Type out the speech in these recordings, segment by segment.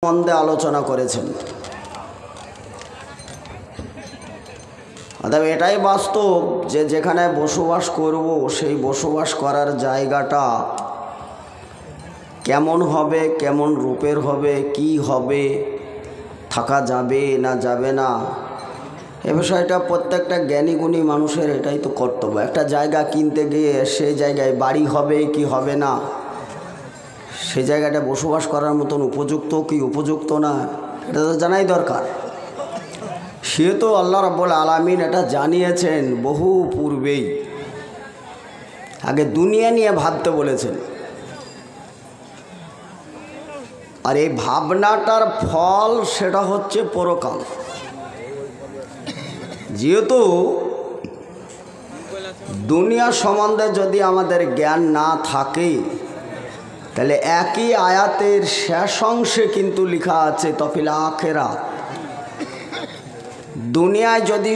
সম্বন্ধে আলোচনা করেছেন। অর্থাৎ এটাই বাস্তব যে যেখানে বসবাস করব সেই বসবাস করার জায়গাটা কেমন হবে, কেমন রূপের হবে, কি হবে, থাকা যাবে না যাবে না, এ বিষয়টা প্রত্যেকটা জ্ঞানীগুণী মানুষের এটাই তো কর্তব্য। একটা জায়গা কিনতে গিয়ে সেই জায়গায় বাড়ি হবে কি হবে না, সেই জায়গাটা বসবাস করার মতন উপযুক্ত কি উপযুক্ত না, এটা তো জানাই দরকার। সে তো আল্লাহ রাব্বুল আলামিন এটা জানিয়েছেন বহু পূর্বেই, আগে দুনিয়া নিয়ে ভাবতে বলেছেন। আর এই ভাবনাটার ফল সেটা হচ্ছে পরকাল। যেহেতু দুনিয়া সম্বন্ধে যদি আমাদের জ্ঞান না থাকে, তাহলে একই আয়াতের শেষ অংশে কিন্তু লেখা আছে তফিল আখিরাত। দুনিয়ায় যদি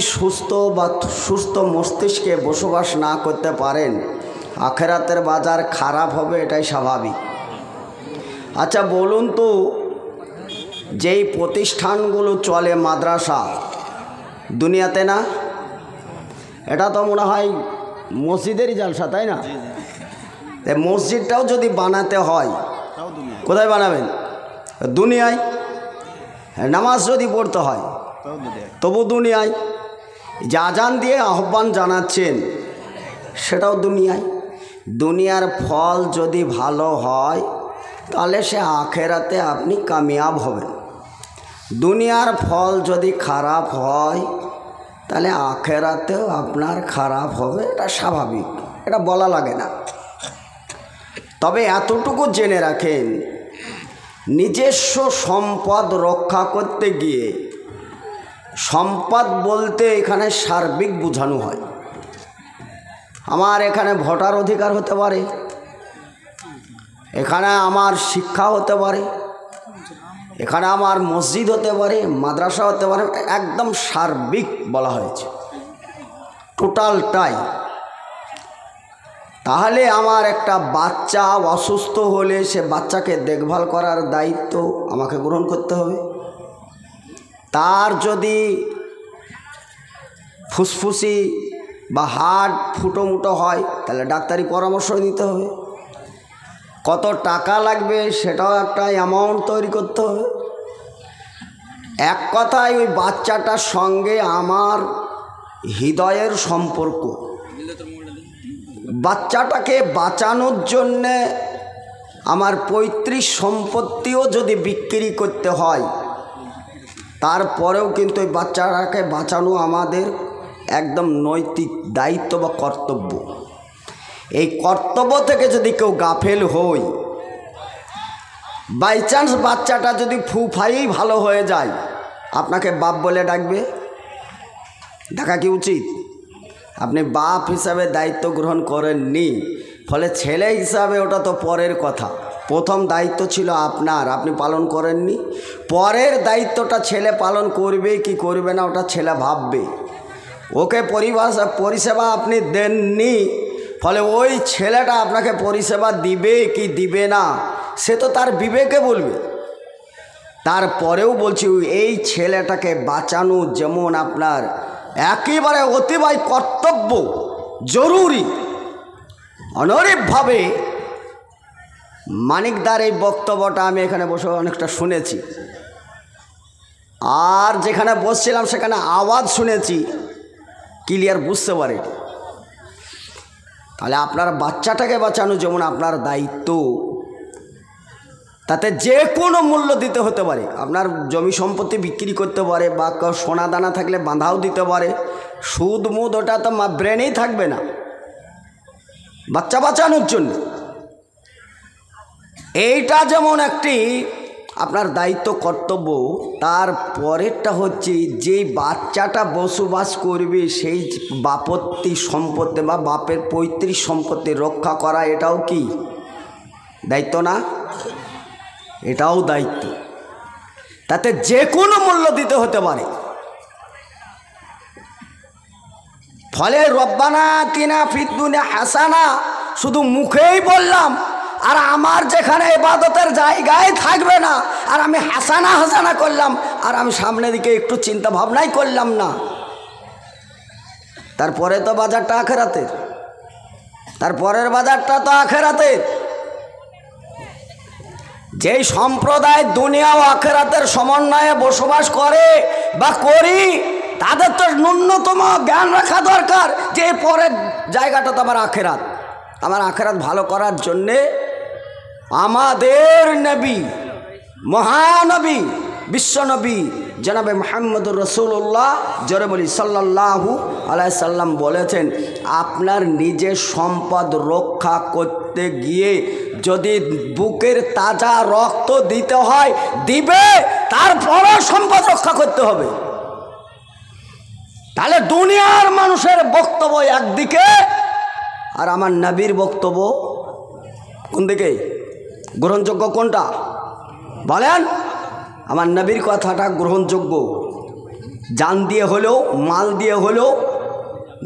সুস্থ মস্তিষ্কে বসবাস না করতে পারেন, আখিরাতের বাজার খারাপ হবে, এটাই স্বাভাবিক। আচ্ছা বলুন তো, যেই প্রতিষ্ঠানগুলো চলে মাদ্রাসা দুনিয়াতে না, এটা তো মনে হয় মসজিদেরই জালসা, তাই না? মসজিদটাও যদি বানাতে হয় কোথায় বানাবেন? দুনিয়ায়। নামাজ যদি পড়তে হয় তবু দুনিয়ায়। যে আজান দিয়ে আহ্বান জানাচ্ছেন সেটাও দুনিয়ায়। দুনিয়ার ফল যদি ভালো হয় তাহলে সে আখেরাতে আপনি কামিয়াব হবেন। দুনিয়ার ফল যদি খারাপ হয় তাহলে আখেরাতেও আপনার খারাপ হবে, এটা স্বাভাবিক, এটা বলা লাগে না। তবে এতটুকু জেনে রাখেন, নিজস্ব সম্পদ রক্ষা করতে গিয়ে সম্পদ বলতে এখানে সার্বিক বোঝানো হয়। আমার এখানে ভোটার অধিকার হতে পারে, এখানে আমার শিক্ষা হতে পারে, এখানে আমার মসজিদ হতে পারে, মাদ্রাসা হতে পারে, একদম সার্বিক বলা হয়েছে, টোটালটাই। তাহলে আমার একটা বাচ্চা অসুস্থ হলে সে বাচ্চাকে দেখভাল করার দায়িত্ব আমাকে গ্রহণ করতে হবে। তার যদি ফুসফুসি বা হার্ট ফুটোমুটো হয় তাহলে ডাক্তারি পরামর্শ নিতে হবে। কত টাকা লাগবে সেটাও একটা অ্যামাউন্ট তৈরি করতে হবে। এক কথায় ওই বাচ্চাটার সঙ্গে আমার হৃদয়ের সম্পর্ক। বাচ্চাটাকে বাঁচানোর জন্যে আমার পৈতৃক সম্পত্তিও যদি বিক্রি করতে হয়, তারপরেও কিন্তু ওই বাচ্চাটাকে বাঁচানো আমাদের একদম নৈতিক দায়িত্ব বা কর্তব্য। এই কর্তব্য থেকে যদি কেউ গাফেল হই, বাই চান্স বাচ্চাটা যদি ফুফাই ভালো হয়ে যায়, আপনাকে বাপ বলে ডাকবে, ডাকা কি উচিত? আপনি বাপ হিসাবে দায়িত্ব গ্রহণ করেননি, ফলে ছেলে হিসাবে ওটা তো পরের কথা। প্রথম দায়িত্ব ছিল আপনার, আপনি পালন করেননি। পরের দায়িত্বটা ছেলে পালন করবে কি করবে না ওটা ছেলে ভাববে। ওকে পরিষেবা আপনি দেননি, ফলে ওই ছেলেটা আপনাকে পরিষেবা দিবে কি দিবে না সে তো তার বিবেকে বলবে। তারপরেও বলছি, এই ছেলেটাকে বাঁচানো যেমন আপনার একেবারে অতিবাই কর্তব্য, জরুরি। অনুরূপভাবে মানিকদার এই বক্তব্যটা আমি এখানে বসে অনেকটা শুনেছি, আর যেখানে বসছিলাম সেখানে আওয়াজ শুনেছি, ক্লিয়ার বুঝতে পারি। তাহলে আপনার বাচ্চাটাকে বাঁচানো যেমন আপনার দায়িত্ব, তাতে যে কোনো মূল্য দিতে হতে পারে। আপনার জমি সম্পত্তি বিক্রি করতে পারে, বা সোনা দানা থাকলে বাঁধাও দিতে পারে। সুদ মুদ ওটা তো ব্রেনেই থাকবে না বাচ্চা বাঁচানোর জন্য। এইটা যেমন একটি আপনার দায়িত্ব কর্তব্য, তার পরেরটা হচ্ছে যেই বাচ্চাটা বসবাস করবে সেই বাপত্তি সম্পত্তি বা বাপের পৈতৃক সম্পত্তি রক্ষা করা, এটাও কি দায়িত্ব না? এটাও দায়িত্ব। তাতে যে কোনো মূল্য দিতে হতে পারে। ফলে রব্বানা আতিনা ফিদ দুনিয়া হাসানা শুধু মুখেই বললাম, আর আমার যেখানে ইবাদতের জায়গায় থাকবে না, আর আমি হাসানা হাসানা করলাম, আর আমি সামনের দিকে একটু চিন্তা ভাবনাই করলাম না। তারপরে তো বাজারটা আখেরাতের, তারপরের বাজারটা তো আখেরাতের। যেই সম্প্রদায় দুনিয়া ও আখেরাতের সমন্বয়ে বসবাস করে বা করি, তাদের তো ন্যূনতম জ্ঞান রাখা দরকার যে পরের জায়গাটা তো আমার আখেরাত। আমার আখেরাত ভালো করার জন্যে আমাদের নবী, মহানবী, বিশ্বনবী জনাবে মুহাম্মদুর রাসূলুল্লাহ জোরে বলি সাল্লাল্লাহু আলাইহি সাল্লাম বলেছেন, আপনার নিজের সম্পদ রক্ষা করতে গিয়ে যদি বুকের তাজা রক্ত দিতে হয় দিবে, তারপরও সম্পদ রক্ষা করতে হবে। তাহলে দুনিয়ার মানুষের বক্তব্য একদিকে, আর আমার নবীর বক্তব্য কোন দিকে? গ্রহণযোগ্য কোনটা বলেন? আমার নবীর কথাটা গ্রহণযোগ্য। জান দিয়ে হলেও, মাল দিয়ে হলেও,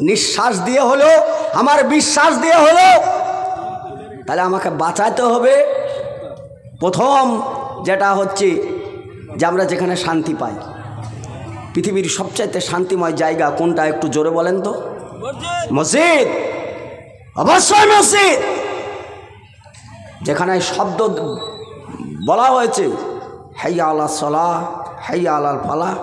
নিঃশ্বাস দিয়ে হলেও, আমার বিশ্বাস দিয়ে হলেও, তাহলে আমাকে বাঁচাতে হবে। প্রথম যেটা হচ্ছে যে আমরা যেখানে শান্তি পাই, পৃথিবীর সবচাইতে শান্তিময় জায়গা কোনটা একটু জোরে বলেন তো? মসজিদ, অবশ্যই মসজিদ। যেখানে শব্দ বলা হয়েছে হাইয়া আলাস সালাহ, হাইয়া আলাল ফালাহ,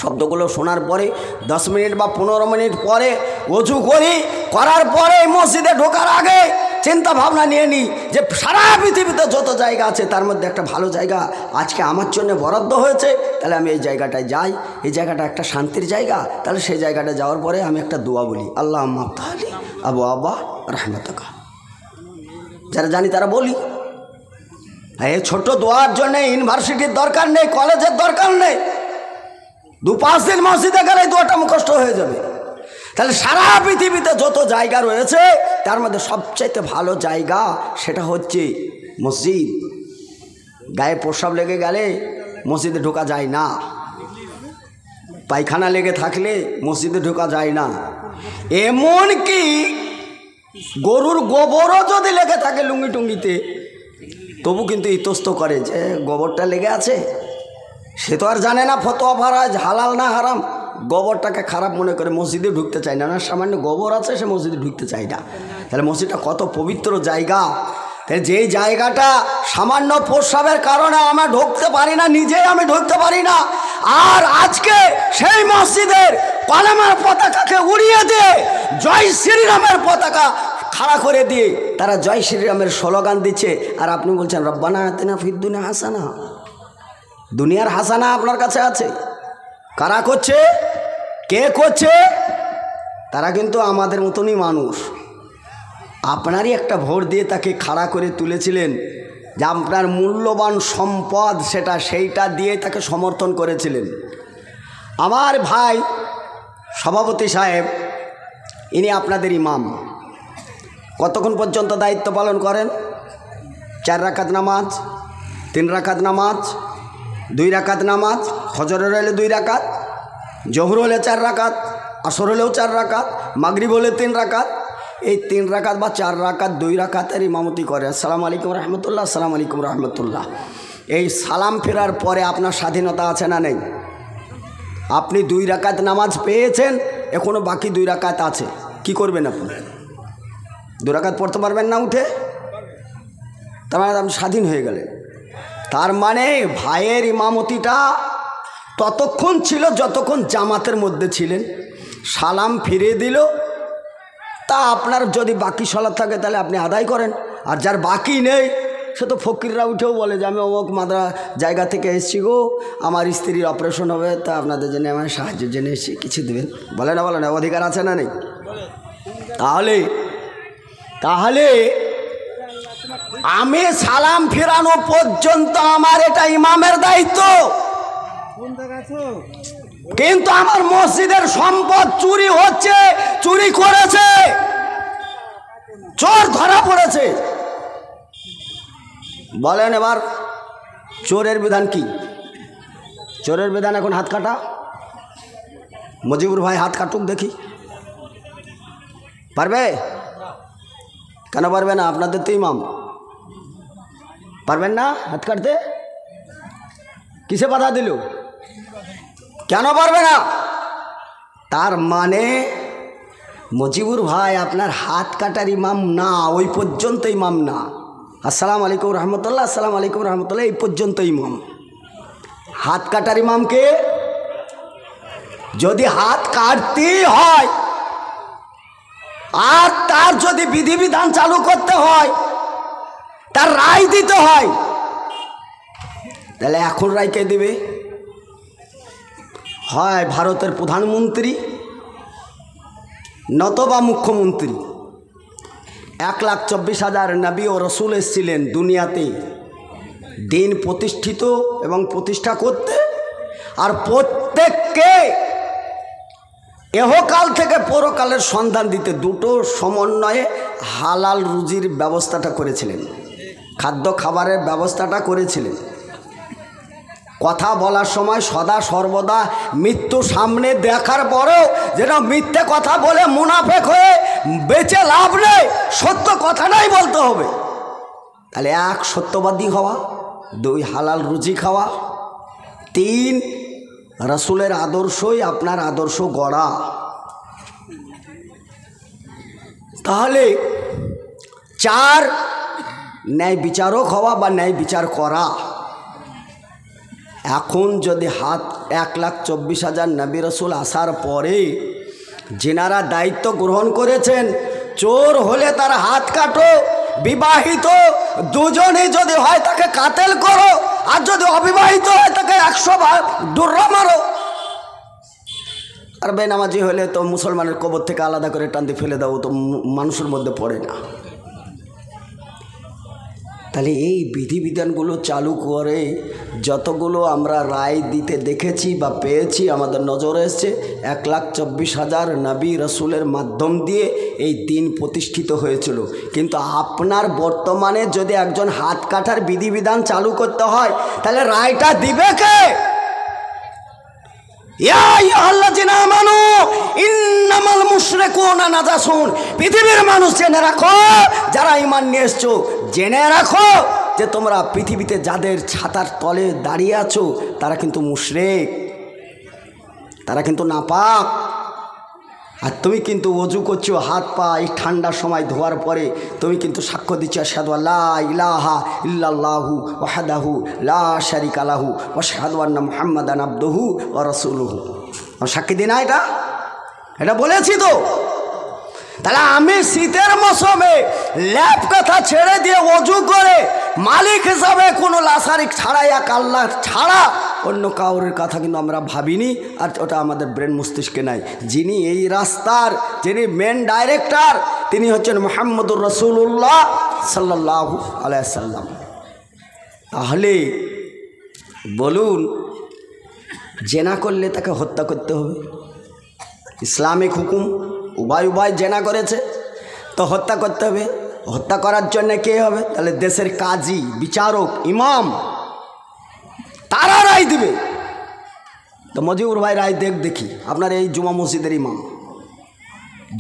শব্দগুলো শোনার পরে 10 মিনিট বা 15 মিনিট পরে ওযু করার পরে মসজিদে ঢোকার আগে চিন্তা ভাবনা নিয়ে নিই যে সারা পৃথিবীতে যত জায়গা আছে তার মধ্যে একটা ভালো জায়গা আজকে আমার জন্য বরাদ্দ হয়েছে, তাহলে আমি এই জায়গাটায় যাই। এই জায়গাটা একটা শান্তির জায়গা, তাহলে সেই জায়গাটা যাওয়ার পরে আমি একটা দোয়া বলি, আল্লাহ মাফতালি আবু আবা রহমতকা। যারা জানি তারা বলি। এই ছোট দোয়ার জন্য ইউনিভার্সিটির দরকার নেই, কলেজের দরকার নেই। 2-5 দিন মসজিদে গেলে দোয়াটা মুখস্থ হয়ে যাবে। তাহলে সারা পৃথিবীতে যত জায়গা রয়েছে তার মধ্যে সবচাইতে ভালো জায়গা সেটা হচ্ছে মসজিদ। গায়ে প্রস্রাব লেগে গেলে মসজিদে ঢোকা যায় না, পায়খানা লেগে থাকলে মসজিদে ঢোকা যায় না, এমনকি গরুর গোবরও যদি লেগে থাকে লুঙ্গি টুঙ্গিতে তবু কিন্তু ইতস্ত করে যে গোবরটা লেগে আছে। সে তো আর জানে না ফতোয়া ফারাজ হালাল না হারাম, গোবরটাকে খারাপ মনে করে মসজিদে ঢুকতে চায় না। সামান্য গোবর আছে, সে মসজিদে ঢুকতে চায় না। তাহলে মসজিদটা কত পবিত্র জায়গা। তাহলে যেই জায়গাটা সামান্য প্রস্রাবের কারণে আমরা ঢুকতে পারি না, নিজেই আমি ঢুকতে পারি না, আর আজকে সেই মসজিদের কলেমার পতাকাকে উড়িয়ে দিয়ে জয় শ্রীরামের পতাকা খাড়া করে দিয়ে তারা জয় শ্রীরামের স্লোগান দিচ্ছে, আর আপনি বলছেন রব্বানা আতিনা ফিদ দুনিয়া হাসানা। দুনিয়ার হাসানা আপনার কাছে আছে। কারা করছে? কে করছে? তারা কিন্তু আমাদের মতনই মানুষ। আপনারই একটা ভোট দিয়ে তাকে খাড়া করে তুলেছিলেন, যে আপনার মূল্যবান সম্পদ সেইটা দিয়ে তাকে সমর্থন করেছিলেন। আমার ভাই সভাপতি সাহেব, ইনি আপনাদের ইমাম। কতক্ষণ পর্যন্ত দায়িত্ব পালন করেন? 4 রাকাত নামাজ, 3 রাকাত নামাজ, 2 রাকাত নামাজ, ফজরের হলে 2 রাকাত, জোহর হলে 4 রাকাত, আসর হলেও 4 রাকাত, মাগরিব হলে 3 রাকাত। এই 3 রাকাত বা 4 রাকাত 2 রাকাতের ইমামতি করে। আসসালামু আলাইকুম রহমতুল্লাহ, আসসালামু আলাইকুম রহমতুল্লাহ। এই সালাম ফেরার পরে আপনার স্বাধীনতা আছে না নেই? আপনি 2 রাকাত নামাজ পেয়েছেন, এখনও বাকি 2 রাকাত আছে। কি করবেন আপনি? 2 রাকাত পড়তে পারবেন না উঠে? তার মানে আপনি স্বাধীন হয়ে গেলেন। তার মানে ভাইয়ের ইমামতিটা ততক্ষণ ছিল যতক্ষণ জামাতের মধ্যে ছিলেন। সালাম ফিরিয়ে দিল, তা আপনার যদি বাকি সলাৎ থাকে তাহলে আপনি আদায় করেন, আর যার বাকি নেই সে তো ফকিররা উঠেও বলে যে আমি অমুক জায়গা থেকে এসেছি গো, আমার স্ত্রীর অপারেশন হবে, তা আপনাদের জন্য আমার সাহায্যের জন্য এসেছি, কিছু দেবেন। বলে না, অধিকার আছে না নেই? তাহলে আমি সালাম ফেরানো পর্যন্ত আমার এটা ইমামের দায়িত্ব। কিন্তু আমার মসজিদের সম্পদ চুরি হচ্ছে, চুরি করেছে, চোর ধরা পড়েছে। বলেন এবার চোরের বিধান কি? চোরের বিধান এখন হাত কাটা। মুজিবুর ভাই হাত কাটুক দেখি, পারবে? কেন পারবে না? আপনাদের তো ইমাম। পারবেন না হাত কাটতে? কিসে বাধা দিল? কেন পারবে না? তার মানে মজিবুর ভাই আপনার হাত কাটার ইমাম না, ওই পর্যন্ত ইমাম না। আসসালামু আলাইকুম রহমতুল্লাহ, আসসালামু আলাইকুম রহমতুল্লাহ, এই পর্যন্ত ইমাম। হাত কাটার ইমামকে যদি হাত কাটতেই হয় আর তার যদি বিধিবিধান চালু করতে হয়, তার রায় দিতে হয়, তাহলে এখন রায় কে দিবে? হয় ভারতের প্রধানমন্ত্রী নতবা মুখ্যমন্ত্রী। 1,24,000 নবী ও রসুল এসেছিলেন দুনিয়াতে দিন প্রতিষ্ঠিত এবং প্রতিষ্ঠা করতে, আর প্রত্যেককে এহকাল থেকে পরকালের সন্ধান দিতে, দুটো সমন্বয়ে হালাল রুজির ব্যবস্থাটা করেছিলেন, খাদ্য খাবারের ব্যবস্থাটা করেছিলেন। কথা বলার সময় সদা সর্বদা মৃত্যু সামনে দেখার পরেও যেন মিথ্যে কথা বলে মুনাফেক হয়ে বেঁচে লাভ নেই, সত্য কথাটাই বলতে হবে। তাহলে 1 সত্যবাদী হওয়া, 2 হালাল রুজি খাওয়া, 3 রসুলের আদর্শই আপনার আদর্শ গড়া। তাহলে 4 ন্যায় বিচারক হওয়া বা ন্যায় বিচার করা। এখন যদি হাত 1,24,000 নবী রসুল আসার পরে যেনারা দায়িত্ব গ্রহণ করেছেন, চোর হলে তার হাত কাটো, বিবাহিত দুজনে যদি হয় তাকে কাতেল করো, আর যদি অবিবাহিত হয় তাকে 100 বার ডুররা মারো, আর বেনামাজি হলে তো মুসলমানের কবর থেকে আলাদা করে টানতে ফেলে দাও, তো মানুষের মধ্যে পড়ে না। তাহলে এই বিধিবিধানগুলো চালু করে যতগুলো আমরা রায় দিতে দেখেছি বা পেয়েছি, আমাদের নজরে এসছে, 1,24,000 নবী রসুলের মাধ্যম দিয়ে এই দিন প্রতিষ্ঠিত হয়েছিল। কিন্তু আপনার বর্তমানে যদি একজন হাত কাটার বিধিবিধান চালু করতে হয়, তাহলে রায়টা দিবে কে? পৃথিবীর মানুষ জেনে রাখো, যারা ঈমান নিয়ে এসছো জেনে রাখো যে তোমরা পৃথিবীতে যাদের ছাতার তলে দাঁড়িয়ে আছো তারা কিন্তু মুশরিক, তারা কিন্তু নাপাক। আর তুমি কিন্তু ওযু করছো, হাত পা এই ঠান্ডার সময় ধোয়ার পরে তুমি কিন্তু সাক্ষ্য দিচ্ছ আশহাদু আল্লা ইলাহা ইল্লাল্লাহু ওয়াহদাহু লা শারিকা লাহু ওয়া আশহাদু আন্না মুহাম্মাদান আবদুহু ওয়া রাসূলুহু। সাক্ষী দিই না এটা বলেছি তো। তাহলে আমি শীতের মৌসুমে ল্যাপ কথা ছেড়ে দিয়ে ওযু করে মালিক হিসাবে কোনো লাসারিক ছাড়াই এক আল্লাহ ছাড়া অন্য কাউরের কথা কিন্তু আমরা ভাবিনি, আর ওটা আমাদের ব্রেন মস্তিষ্কে নাই। যিনি এই রাস্তার যিনি মেন ডাইরেক্টর তিনি হচ্ছেন মুহাম্মদুর রাসূলুল্লাহ সাল্লাল্লাহু আলাইহি সাল্লাম। তাহলে বলুন, জেনা করলে তাকে হত্যা করতে হবে, ইসলামিক হুকুম, উভয় জেনা করেছে তো হত্যা করতে হবে। হত্যা করার জন্য কে হবে? তাহলে দেশের কাজী, বিচারক, ইমাম, তারা রায় দিবে। তো মজিবুর ভাই রায় দেখি, আপনার এই জুমা মসজিদের ইমাম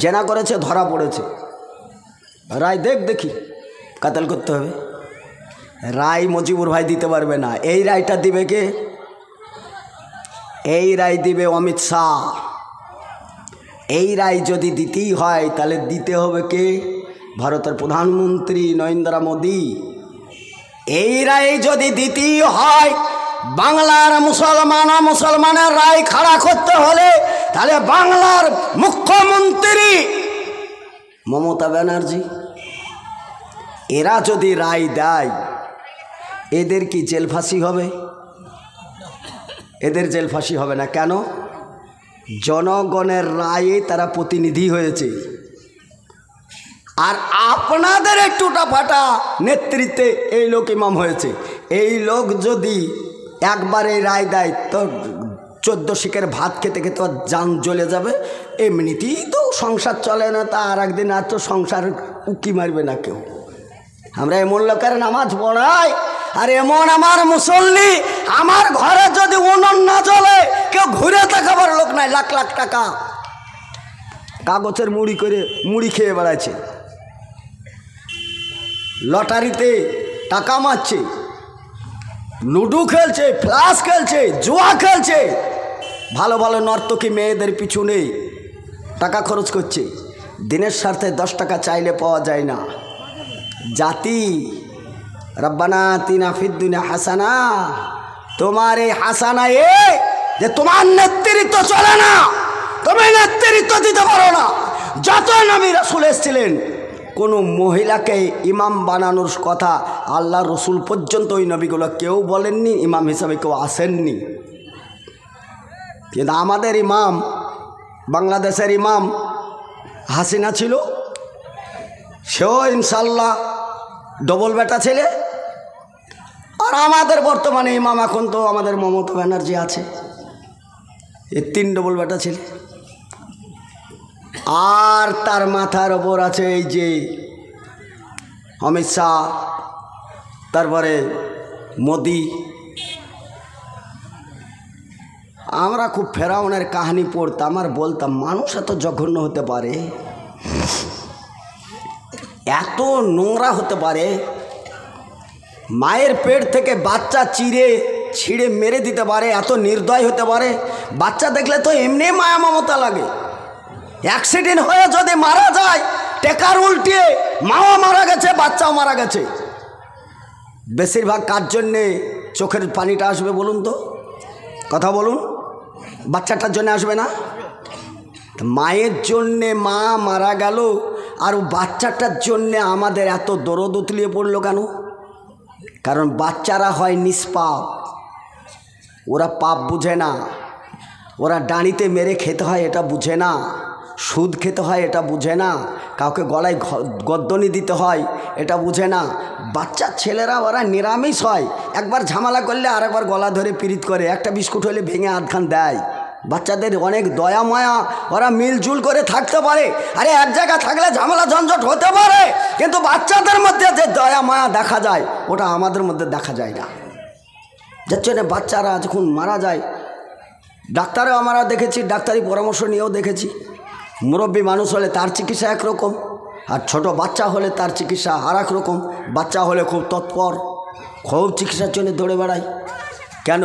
জেনা করেছে, ধরা পড়েছে, রায় দেখি কাতাল করতে হবে। রায় মজিবুর ভাই দিতে পারবে না। এই রায়টা দিবে কে? এই রায় দিবে অমিত শাহ। এই রায় যদি দিতেই হয় তাহলে দিতে হবে কে? ভারতের প্রধানমন্ত্রী নরেন্দ্র মোদী। এই রায় যদি দিতেই হয়, বাংলার মুসলমানের রায় খাড়া করতে হলে তাহলে বাংলার মুখ্যমন্ত্রী মমতা ব্যানার্জি, এরা যদি রায় দেয়, এদের কি জেল ফাঁসি হবে? এদের জেল ফাঁসি হবে না। কেন? জনগণের রায়ে তারা প্রতিনিধি হয়েছে। আর আপনাদের একটুটা ফাটা নেতৃত্বে এই লোক ইমাম হয়েছে। এই লোক যদি একবার এই রায় দেয় তো 14 শিকের ভাত খেতে খেতে জান জ্বলে যাবে। এমনিতেই তো সংসার চলে না, তা আর একদিন আর তো সংসার উকি মারবে না কেউ। আমরা এমন লোকের নামাজ পড়াই, আর এমন আমার মুসল্লি, আমার ঘরে যদি উনুন না জ্বলে কেউ ঘুরে তাকাবার লোক নাই। লাখ লাখ টাকা কাগজের মুড়ি করে মুড়ি খেয়ে বেড়াচ্ছে, লটারিতে টাকা মারছে, লুডো খেলছে, ফ্লাশ খেলছে, জুয়া খেলছে, ভালো ভালো নর্তকী মেয়েদের পিছনে টাকা খরচ করছে। দিনের স্বার্থে 10 টাকা চাইলে পাওয়া যায় না। জাতি রব্বানা আতিনা ফিদ দুনিয়া হাসানা, তোমার এই হাসানা যে তোমার নেতৃত্ব চলে না, তুমি নেতৃত্ব দিতে পারো না। যত নবী রাসূল এসেছিলেন কোনো মহিলাকে ইমাম বানানোর কথা আল্লাহ রসুল পর্যন্ত ওই নবীগুলো কেউ বলেননি, ইমাম হিসাবে কেউ আসেননি। কিন্তু আমাদের ইমাম, বাংলাদেশের ইমাম হাসিনা ছিল, সেও ইনশাল্লাহ ডবল বেটা ছেলে। আর আমাদের বর্তমানে ইমাম এখন তো আমাদের মমতা ব্যানার্জি আছে, এ 3 ডবল বেটা ছেলে। আর তার মাথার ওপর আছে এই যে অমিত শাহ, তারপরে মোদি। আমরা খুব ফেরাউনের কাহিনী পড়তাম আর বলতাম মানুষ এত জঘন্য হতে পারে, এত নোংরা হতে পারে, মায়ের পেট থেকে বাচ্চা ছিঁড়ে মেরে দিতে পারে, এত নির্দয় হতে পারে। বাচ্চা দেখলে তো এমনি মায়া মমতা লাগে। অ্যাক্সিডেন্ট হয়ে যদি মারা যায়, টেকার উল্টিয়ে মাও মারা গেছে, বাচ্চাও মারা গেছে। বেশিরভাগ কার জন্যে চোখের পানিটা আসবে বলুন তো, কথা বলুন? বাচ্চাটার জন্য আসবে না? মায়ের জন্যে মা মারা গেল, আর বাচ্চাটার জন্যে আমাদের এত দরদ উতলিয়ে পড়লো কেন? কারণ বাচ্চারা হয় নিষ্পাপ, ওরা পাপ বুঝে না, ওরা ডাঁড়িতে মেরে খেতে হয় এটা বুঝে না, সুদ খেতে হয় এটা বুঝে না, কাউকে গলায় গদ্দনি দিতে হয় এটা বুঝে না। বাচ্চা ছেলেরা ওরা নিরামিষ হয়, একবার ঝামেলা করলে আরেকবার গলা ধরে পীড়িত করে, একটা বিস্কুট হলে ভেঙে আধখান দেয়। বাচ্চাদের অনেক দয়া মায়া, ওরা মিলজুল করে থাকতে পারে। আরে এক জায়গায় থাকলে ঝামেলা ঝঞ্ঝট হতে পারে, কিন্তু বাচ্চাদের মধ্যে যে দয়া মায়া দেখা যায় ওটা আমাদের মধ্যে দেখা যায় না। যার জন্য বাচ্চারা যখন মারা যায়, ডাক্তারও আমরা দেখেছি, ডাক্তারি পরামর্শ নিয়েও দেখেছি, মুরব্বী মানুষ হলে তার চিকিৎসা একরকম, আর ছোট বাচ্চা হলে তার চিকিৎসা আর এক রকম। বাচ্চা হলে খুব তৎপর, খুব চিকিৎসার জন্য দৌড়ে বেড়ায়। কেন?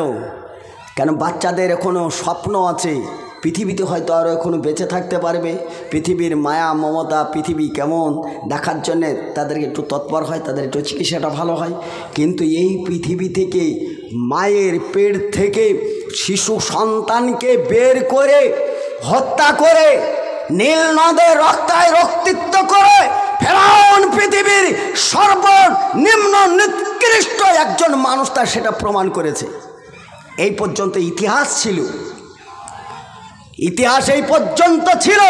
বাচ্চাদের এখনও স্বপ্ন আছে, পৃথিবীতে হয়তো আরও এখনও বেঁচে থাকতে পারবে, পৃথিবীর মায়া মমতা, পৃথিবী কেমন দেখার জন্যে তাদেরকে একটু তৎপর হয়, তাদের একটু চিকিৎসাটা ভালো হয়। কিন্তু এই পৃথিবী থেকে, মায়ের পেট থেকে শিশু সন্তানকে বের করে হত্যা করে, নীল নদে রক্তায় রক্তিত করে ফেরাউন পৃথিবীর সর্বনিম্ন নিকৃষ্ট একজন মানুষ, তার সেটা প্রমাণ করেছে। এই পর্যন্ত ইতিহাস ছিল, ইতিহাস এই পর্যন্ত ছিল।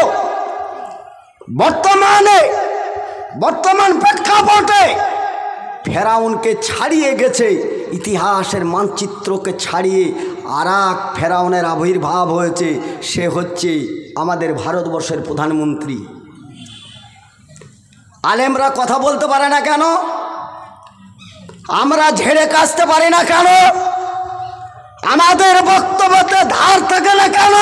বর্তমান প্রেক্ষাপটে ফেরাউনকে ছাড়িয়ে গেছে, ইতিহাসের মানচিত্রকে ছাড়িয়ে আর এক ফেরাউনের আবির্ভাব হয়েছে। সে হচ্ছে আমাদের ভারতবর্ষের প্রধানমন্ত্রী। আলেমরা কথা বলতে পারে না কেন? আমরা ঝেড়ে কাশতে পারি না কেন? আমাদের বক্তব্যতে ধার থাকে না কেন?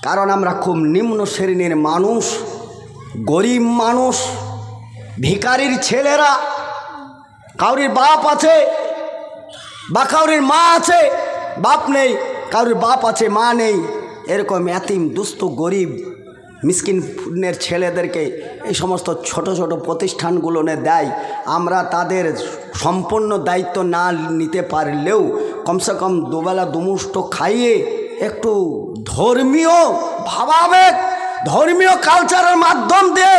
কারণ আমরা খুব নিম্ন শ্রেণীর মানুষ, গরিব মানুষ, ভিখারির ছেলেরা। কাউরির বাপ আছে বা কাউরির মা আছে, বাপ নেই, কাউরির বাপ আছে মা নেই, এরকম এতিম দুস্থ গরিব মিসকিনের ছেলেদেরকে এই সমস্ত ছোট ছোট প্রতিষ্ঠানগুলো দেয়। আমরা তাদের সম্পূর্ণ দায়িত্ব না নিতে পারলেও কমসে কম দুবেলা দুমুষ্ট খাইয়ে একটু ধর্মীয় ভাবাবেগ, ধর্মীয় কালচারের মাধ্যম দিয়ে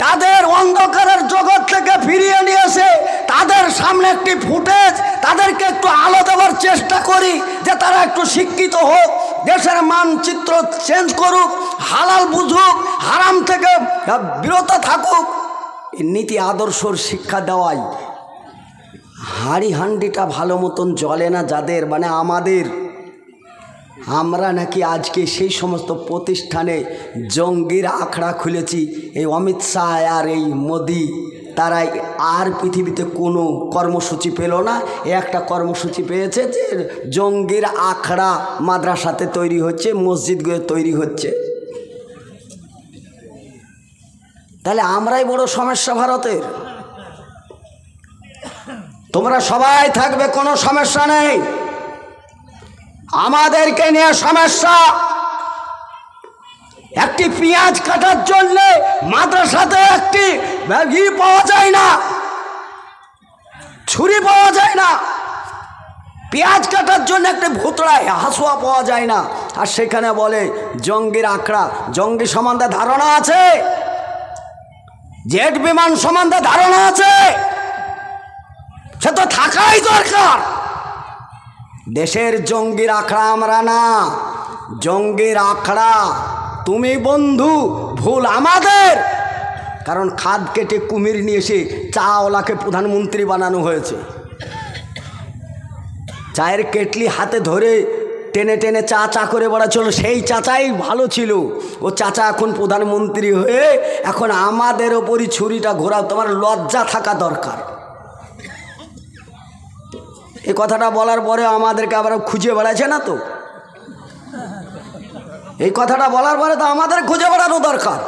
তাদের অন্ধকারের জগৎ থেকে ফিরিয়ে নিয়ে এসে তাদের সামনে একটি ফুটেজ, তাদেরকে একটু আলো দেওয়ার চেষ্টা করি যে তারা একটু শিক্ষিত হোক, দেশের মানচিত্র চেঞ্জ করুক, হালাল বুঝুক, হারাম থেকে বিরত থাকুক। নীতি আদর্শর শিক্ষা দেওয়াই। হাঁড়ি হান্ডিটা ভালো মতন জ্বলে না যাদের, মানে আমাদের, আমরা নাকি আজকে সেই সমস্ত প্রতিষ্ঠানে জঙ্গির আখড়া খুলেছি। এই অমিত শাহ আর এই মোদি, তারাই আর পৃথিবীতে কোনো কর্মসূচি পেল না। একটা কর্মসূচি পেয়েছে যে জঙ্গির আখড়া মাদ্রাসাতে তৈরি হচ্ছে, মসজিদগুলো তৈরি হচ্ছে। তাহলে আমরাই বড় সমস্যা ভারতের। তোমরা সবাই থাকবে, কোনো সমস্যা নেই। আমাদেরকে নিয়ে সমস্যা। একটি পেঁয়াজ কাটার জন্য মাদ্রাসাতে একটি পাওয়া যায় না, ছুরি পাওয়া যায় না। পেঁয়াজ কাটার জন্য একটা ভুতড়ায় হাসুয়া পাওয়া যায় না। আর সেখানে বলে জঙ্গির আখড়া। জঙ্গি সম্বন্ধে ধারণা আছে? জেট বিমান সম্বন্ধে ধারণা আছে? সে তো থাকাই দরকার। দেশের জঙ্গির আখড়া আমরা না, জঙ্গির আখড়া তুমি বন্ধু, ভুল আমাদের। কারণ খাদ কেটে কুমির নিয়ে এসে চাওয়ালাকে প্রধানমন্ত্রী বানানো হয়েছে। চায়ের কেটলি হাতে ধরে টেনে টেনে চা চা করে বেড়াচ্ছিল, সেই চাচাই ভালো ছিল। ও চাচা এখন প্রধানমন্ত্রী হয়ে এখন আমাদের ওপরই ছুরিটা ঘোরাও। তোমার লজ্জা থাকা দরকার। এই কথাটা বলার পরে আমাদেরকে আবার খুঁজে বেড়াচ্ছে না তো? এই কথাটা বলার পরে তো আমাদের খুঁজে বেড়ানো দরকার।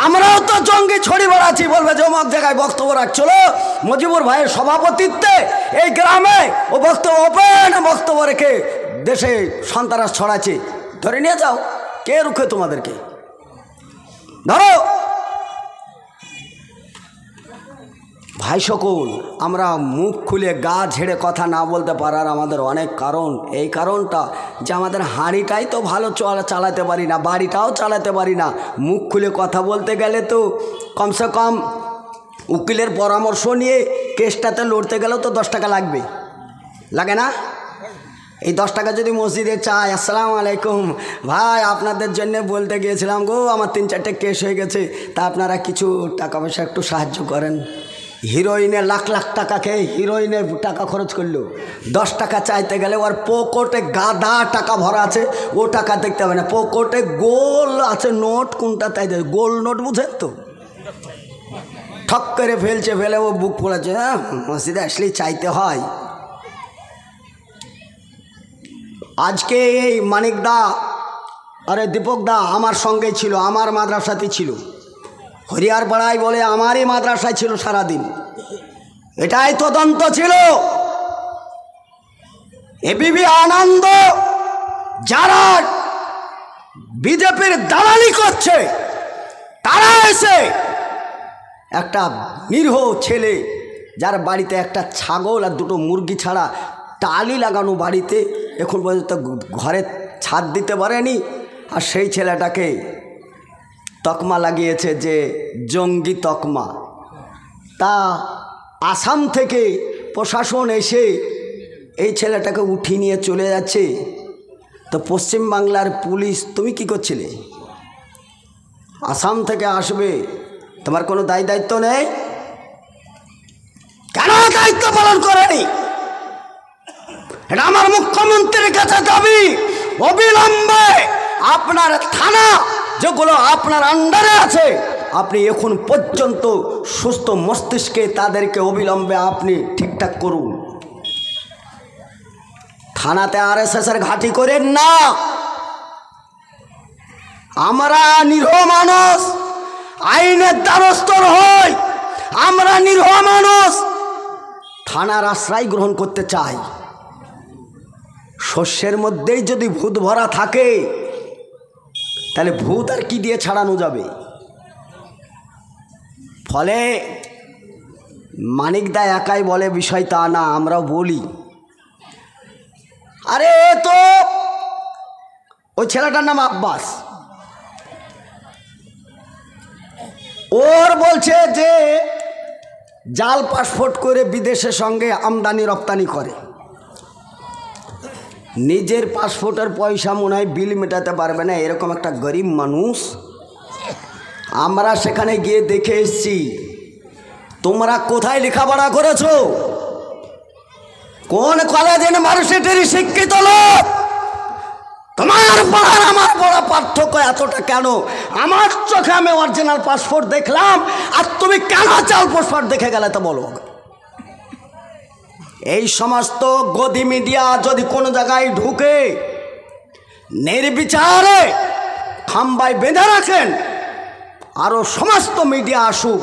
আমরাও তো জঙ্গি ছড়ি বেড়াচ্ছি। বলবে যে অমুক জায়গায় বক্তব্য রাখছিল মজিবুর ভাইয়ের সভাপতিত্বে এই গ্রামে, ও বক্তব্য ওপেন বক্তব্য রেখে দেশে সন্ত্রাস ছড়াচ্ছে। ধরে নিয়ে যাও, কে রুখে তোমাদেরকে? ধরো। ভাই সকল, আমরা মুখ খুলে গা ঝেড়ে কথা না বলতে পারার আমাদের অনেক কারণ। এই কারণটা যে আমাদের হাঁড়িটাই তো ভালো চালাতে পারি না, বাড়িটাও চালাতে পারি না। মুখ খুলে কথা বলতে গেলে তো কমসে কম উকিলের পরামর্শ নিয়ে কেসটাতে লড়তে গেলেও তো 10 টাকা লাগবে, লাগে না? এই 10 টাকা যদি মসজিদে চাই, আসসালামু আলাইকুম ভাই, আপনাদের জন্য বলতে গিয়েছিলাম গো, আমার 3-4টে কেস হয়ে গেছে, তা আপনারা কিছু টাকা পয়সা একটু সাহায্য করেন। হিরোইনে লাখ লাখ টাকা খেয়ে হিরোইনে টাকা খরচ করলো, 10 টাকা চাইতে গেলে ওর পকেটে গাদা টাকা ভরা আছে, ও টাকা দেখতে হবে না। পকেটে গোল আছে নোট, কোনটা তাই গোল নোট, বুঝেন তো? ঠক করে ফেলছে, ফেলে ও বুক পড়েছে। হ্যাঁ, মসজিদে আসলেই চাইতে হয়। আজকে এই মানিক দা আরে দীপক দা আমার সঙ্গে ছিল, আমার মাদ্রাসাতে ছিল। হরিয়ার পাড়ায় বলে আমারই মাদ্রাসায় ছিল সারাদিন। এটাই তদন্ত ছিল। এবিপি আনন্দ যারা বিজেপির দালালি করছে, তারা এসে একটা নিরীহ ছেলে যার বাড়িতে একটা ছাগল আর 2টো মুরগি ছাড়া টালি লাগানো বাড়িতে এখন পর্যন্ত ঘরে ছাদ দিতে পারেনি, আর সেই ছেলেটাকে তকমা লাগিয়েছে যে জঙ্গি তকমা। তা আসাম থেকে প্রশাসন এসে এই ছেলেটাকে উঠিয়ে নিয়ে চলে যাচ্ছে। তো পশ্চিমবাংলার পুলিশ তুমি কি করছিলে? আসাম থেকে আসবে, তোমার কোনো দায়িত্ব নেই? কেন দায়িত্ব পালন করেনি? এটা আমার মুখ্যমন্ত্রীর কাছে দাবি, অবিলম্বে আপনার থানা যেগুলো আপনার আন্ডারে আছে, আপনি এখন পর্যন্ত সুস্থ মস্তিষ্কে তাদেরকে অবিলম্বে আপনি ঠিকঠাক করুন। থানাতে আরএসএসের ঘাঁটি করেন না। আমরা নিরীহ মানুষ, আইনের দ্বারস্থ হই। আমরা নিরীহ মানুষ থানার আশ্রয় গ্রহণ করতে চাই। শস্যের মধ্যেই যদি ভূত ভরা থাকে, তাহলে ভূত আর কি দিয়ে ছাড়ানো যাবে? ফলে মানিকদা একাই বলে বিষয় তা না, আমরাও বলি। আরে তো ওই ছেলেটার নাম আব্বাস, ওর বলছে যে জাল পাসপোর্ট করে বিদেশের সঙ্গে আমদানি রপ্তানি করে। নিজের পাসপোর্টের পয়সা মনে হয় বিল মেটাতে পারবে না, এরকম একটা গরিব মানুষ। আমরা সেখানে গিয়ে দেখে এসেছি, তোমরা কোথায় লেখাপড়া করেছো, কোন কলেজ ইউনিভার্সিটির শিক্ষিত লোক? তোমার পড়ার আমার বড় পার্থক্য এতটা কেন? আমার চোখে আমি অরিজিনাল পাসপোর্ট দেখলাম, আর তুমি কেন জাল পাসপোর্ট দেখে গেলে তো বলো। এই সমস্ত গদি মিডিয়া যদি কোনো জায়গায় ঢুকে নির্বিচারে খাম্বায় বেঁধে রাখেন, আরও সমস্ত মিডিয়া আসুক,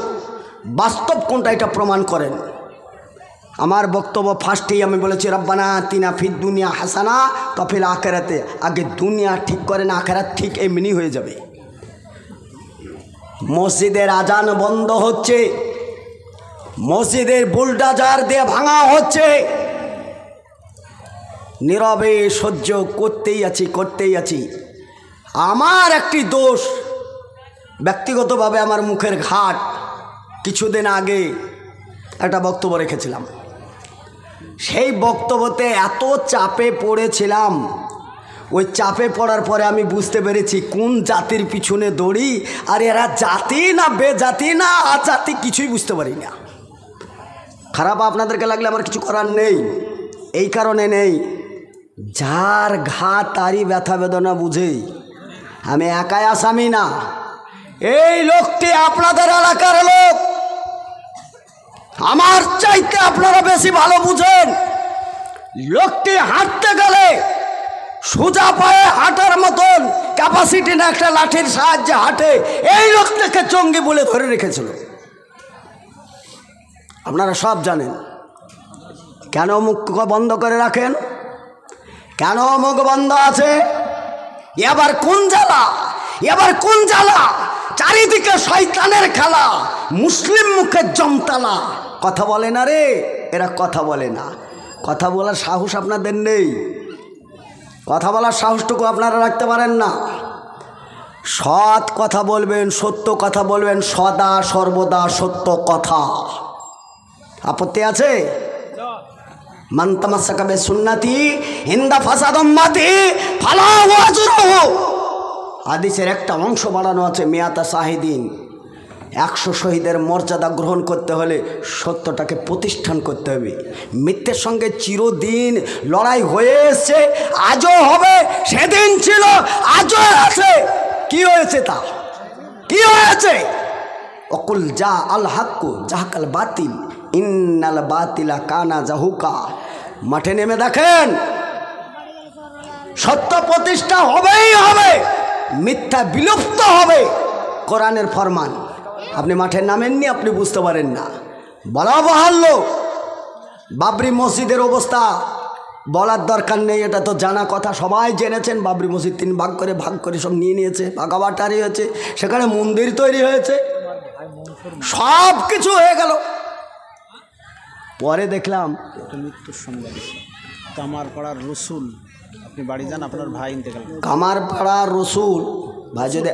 বাস্তব কোনটা এটা প্রমাণ করেন। আমার বক্তব্য ফার্স্টেই আমি বলেছি রব্বানা আতিনা ফিদ দুনিয়া হাসানা কফিল আখেরাতে। আগে দুনিয়া ঠিক করেন, আখেরাত ঠিক এমনি হয়ে যাবে। মসজিদের আজান বন্ধ হচ্ছে, মসজিদের বুলডোজার দিয়ে ভাঙা হচ্ছে, নীরবে সহ্য করতেই আছি। আমার একটি দোষ, ব্যক্তিগতভাবে আমার মুখের ঘাট। কিছুদিন আগে একটা বক্তব্য রেখেছিলাম, সেই বক্তব্যতে এত চাপে পড়েছিলাম, ওই চাপে পড়ার পরে আমি বুঝতে পেরেছি কোন জাতির পিছনে দৌড়ি, আর এরা জাতি না বেজাতি না আজাতি কিছুই বুঝতে পারি না। খারাপ আপনাদেরকে লাগলে আমার কিছু করার নেই, এই কারণে নেই, যার ঘা তারই ব্যথা বেদনা বুঝেই। আমি একাই আসামি না, এই লোকটি আপনাদের এলাকার লোক, আমার চাইতে আপনারা বেশি ভালো বুঝেন। লোকটি হাঁটতে গেলে সোজা পায়ে হাঁটার মতন ক্যাপাসিটি না, একটা লাঠির সাহায্যে হাঁটে। এই লোকটাকে চঙ্গি বলে ধরে রেখেছিল। আপনারা সব জানেন। কেন মুখ বন্ধ করে রাখেন? কেন মুখ বন্ধ আছে? এবার কোন জ্বালা? চারিদিকে শয়তানের খেলা, মুসলিম মুখে জমতালা। কথা বলে না রে, এরা কথা বলে না। কথা বলার সাহস আপনাদের নেই, কথা বলার সাহসটুকু আপনারা রাখতে পারেন না। সৎ কথা বলবেন, সত্য কথা বলবেন, সদা সর্বদা সত্য কথা। আপত্তি আছে? মান তামাসসাকা বিসুন্নতি ইনদা ফাসাদ উম্মতি ফালাহু আজরুহু। হাদিসের একটা অংশ বাড়ানো আছে, মিয়াতা শাহিদিন, 100 শহীদের মর্যাদা গ্রহণ করতে হলে সত্যটাকে প্রতিষ্ঠান করতে হবে। মিথ্যের সঙ্গে চিরদিন লড়াই হয়ে এসছে, আজও হবে, সেদিন ছিল, আজও আছে। কি হয়েছে তা? কি হয়েছে? অকুল যা আল হাক্কু জাহাকাল বাতিল ইন্নাল বাতিলা কানা জাহুকা। মাঠে নেমে দেখেন, সত্য প্রতিষ্ঠা হবেই হবে, মিথ্যা বিলুপ্ত হবে, কোরআনের ফরমান। আপনি মাঠে নামেননি, আপনি বুঝতে পারেন না। বলা বাহাল্য, বাবরি মসজিদের অবস্থা বলার দরকার নেই, এটা তো জানা কথা, সবাই জেনেছেন। বাবরি মসজিদ 3 ভাগ করে সব নিয়ে নিয়েছে, ভাগাবাটারি হয়েছে, সেখানে মন্দির তৈরি হয়েছে, সব কিছু হয়ে গেল। পরে দেখলাম মৃত্যুর সংবাদ, কামারপাড়ার রসুল, আপনি বাড়ি যান, আপনার ভাই ইন্তেকাল। কামারপাড়ার রসুল ভাই যদি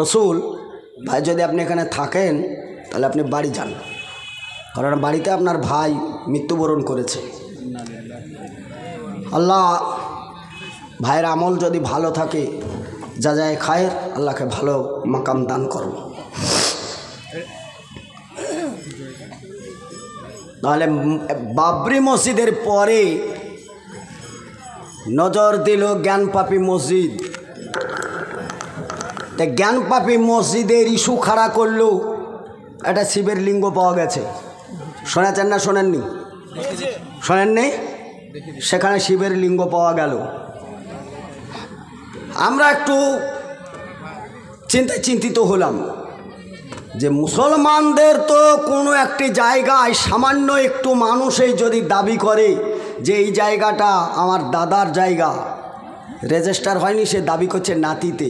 রসুল ভাই যদি আপনি এখানে থাকেন, তাহলে আপনি বাড়ি যান, কারণ বাড়িতে আপনার ভাই মৃত্যুবরণ করেছে। আল্লাহ ভাইয়ের আমল যদি ভালো থাকে, যা যায় খায়ের, আল্লাহকে ভালো মাকাম দান করো। তাহলে বাবরি মসজিদের পরে নজর দিল জ্ঞানপাপী মসজিদ। জ্ঞানপাপী মসজিদের ইস্যু খাড়া করলো, একটা শিবের লিঙ্গ পাওয়া গেছে। শোনেছেন না শোনেননি? শোনেননি? সেখানে শিবের লিঙ্গ পাওয়া গেল। আমরা একটু চিন্তিত হলাম যে মুসলমানদের তো কোনো একটি জায়গায় সামান্য একটু মানুষই যদি দাবি করে যে এই জায়গাটা আমার দাদার জায়গা, রেজিস্টার হয়নি, সে দাবি করছে নাতিতে,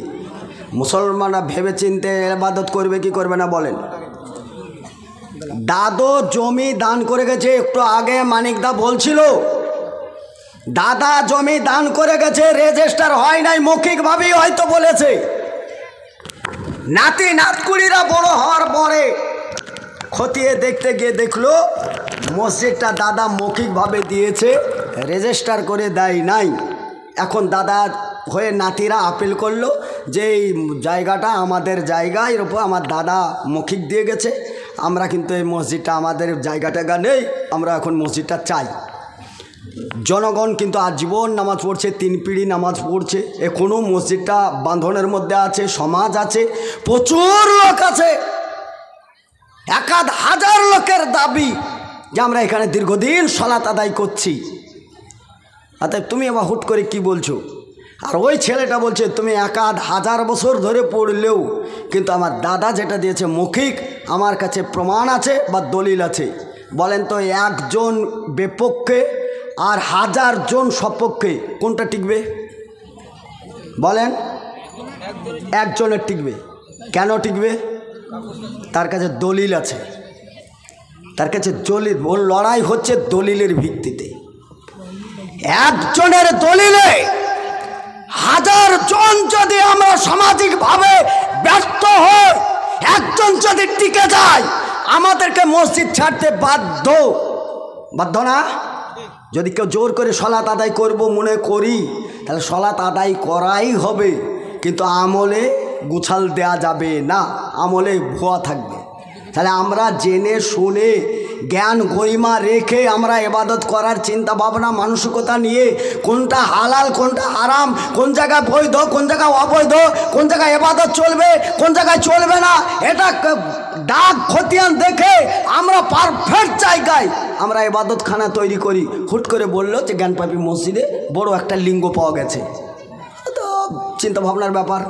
মুসলমানরা ভেবে চিনতে ইবাদত করবে কি করবে না বলেন? দাদু জমি দান করে গেছে, একটু আগে মানিকদা বলছিল, দাদা জমি দান করে গেছে, রেজিস্টার হয় নাই, মৌখিকভাবেই হয়তো বলেছে। নাতি নাতকুড়িরা বড় হওয়ার পরে খতিয়ে দেখতে গিয়ে দেখলো মসজিদটা দাদা মৌখিকভাবে দিয়েছে, রেজিস্টার করে দেয় নাই। এখন দাদা হয়ে নাতিরা আপিল করলো যে এই জায়গাটা আমাদের জায়গা, এর উপর আমার দাদা মৌখিক দিয়ে গেছে, আমরা কিন্তু এই মসজিদটা আমাদের জায়গাটা নেই, আমরা এখন মসজিদটা চাই। জনগণ কিন্তু আজীবন নামাজ পড়ছে, 3 পিঁড়ি নামাজ পড়ছে, এখনও মসজিদটা বাঁধনের মধ্যে আছে, সমাজ আছে, প্রচুর লোক আছে, 1000 লোকের দাবি যে আমরা এখানে দীর্ঘদিন সালাত আদায় করছি। অতএব তুমি আবার হুট করে কি বলছো? আর ওই ছেলেটা বলছে তুমি 1000 বছর ধরে পড়লেও কিন্তু আমার দাদা যেটা দিয়েছে মৌখিক, আমার কাছে প্রমাণ আছে বা দলিল আছে, বলেন তো, একজন বিপক্ষে আর 1000 জন সপক্ষে কোনটা টিকবে? বলেন। একজনের টিকবে। কেন টিকবে? তার কাছে দলিল আছে, তার কাছে দলিল। ওর লড়াই হচ্ছে দলিলের ভিত্তিতে। একজনের দলিলে 1000 জন যদি আমরা সামাজিকভাবে ব্যর্থ হই, একজন যদি টিকে যায়, আমাদেরকে মসজিদ ছাড়তে বাধ্য। বাধ্য না? যদি কেউ জোর করে সলাত আদায় করব মনে করি, তাহলে সলাত আদায় করাই হবে, কিন্তু আমলে গুছাল দেয়া যাবে না, আমলে ভুয়া থাকবে। তাহলে আমরা জেনে শুনে জ্ঞান গরিমা রেখে আমরা ইবাদত করার চিন্তা ভাবনা মানসিকতা নিয়ে, কোনটা হালাল কোনটা হারাম, কোন জায়গায় বৈধ কোন জায়গায় অবৈধ, কোন জায়গায় ইবাদত চলবে কোন জায়গায় চলবে না, এটা দাগ খতিয়ান দেখে আমরা পারফেক্ট জায়গায় আমরা ইবাদতখানা তৈরি করি। হুট করে বললো যে জ্ঞানপাপী মসজিদে বড় একটা লিঙ্গ পাওয়া গেছে, তো চিন্তা ভাবনার ব্যাপার।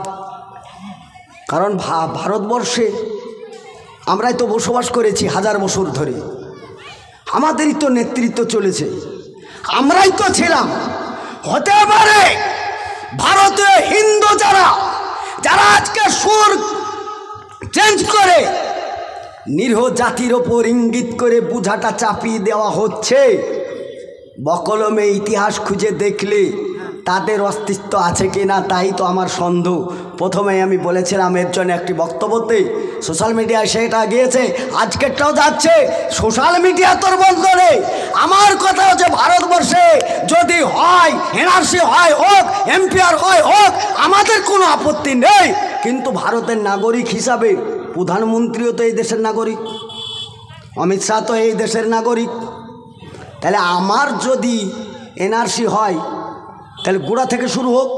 কারণ ভারতবর্ষে আমরাই তো বসবাস করেছি 1000 বছর ধরে, আমাদেরই তো নেতৃত্ব চলেছে, আমরাই তো ছিলাম। হতে পারে ভারতীয় হিন্দু যারা যারা আজকে সুর চেঞ্জ করে নিরীহ জাতির ওপর ইঙ্গিত করে বুঝাটা চাপিয়ে দেওয়া হচ্ছে, বকলমে ইতিহাস খুঁজে দেখলে তাদের অস্তিত্ব আছে কি না তাই তো আমার সন্দেহ। প্রথমে আমি বলেছিলাম এর জন্য একটি বক্তব্যতে, সোশ্যাল মিডিয়ায় সেটা গিয়েছে, আজকেরটাও যাচ্ছে। সোশ্যাল মিডিয়া তোর বন্ধ নেই। আমার কথা হচ্ছে ভারতবর্ষে যদি হয় এনআরসি হয় হোক, এমপিআর হয় হোক, আমাদের কোনো আপত্তি নেই, কিন্তু ভারতের নাগরিক হিসাবে প্রধানমন্ত্রীও তো এই দেশের নাগরিক, অমিত শাহ তো এই দেশের নাগরিক। তাহলে আমার যদি এনআরসি হয় তাহলে গোড়া থেকে শুরু হোক।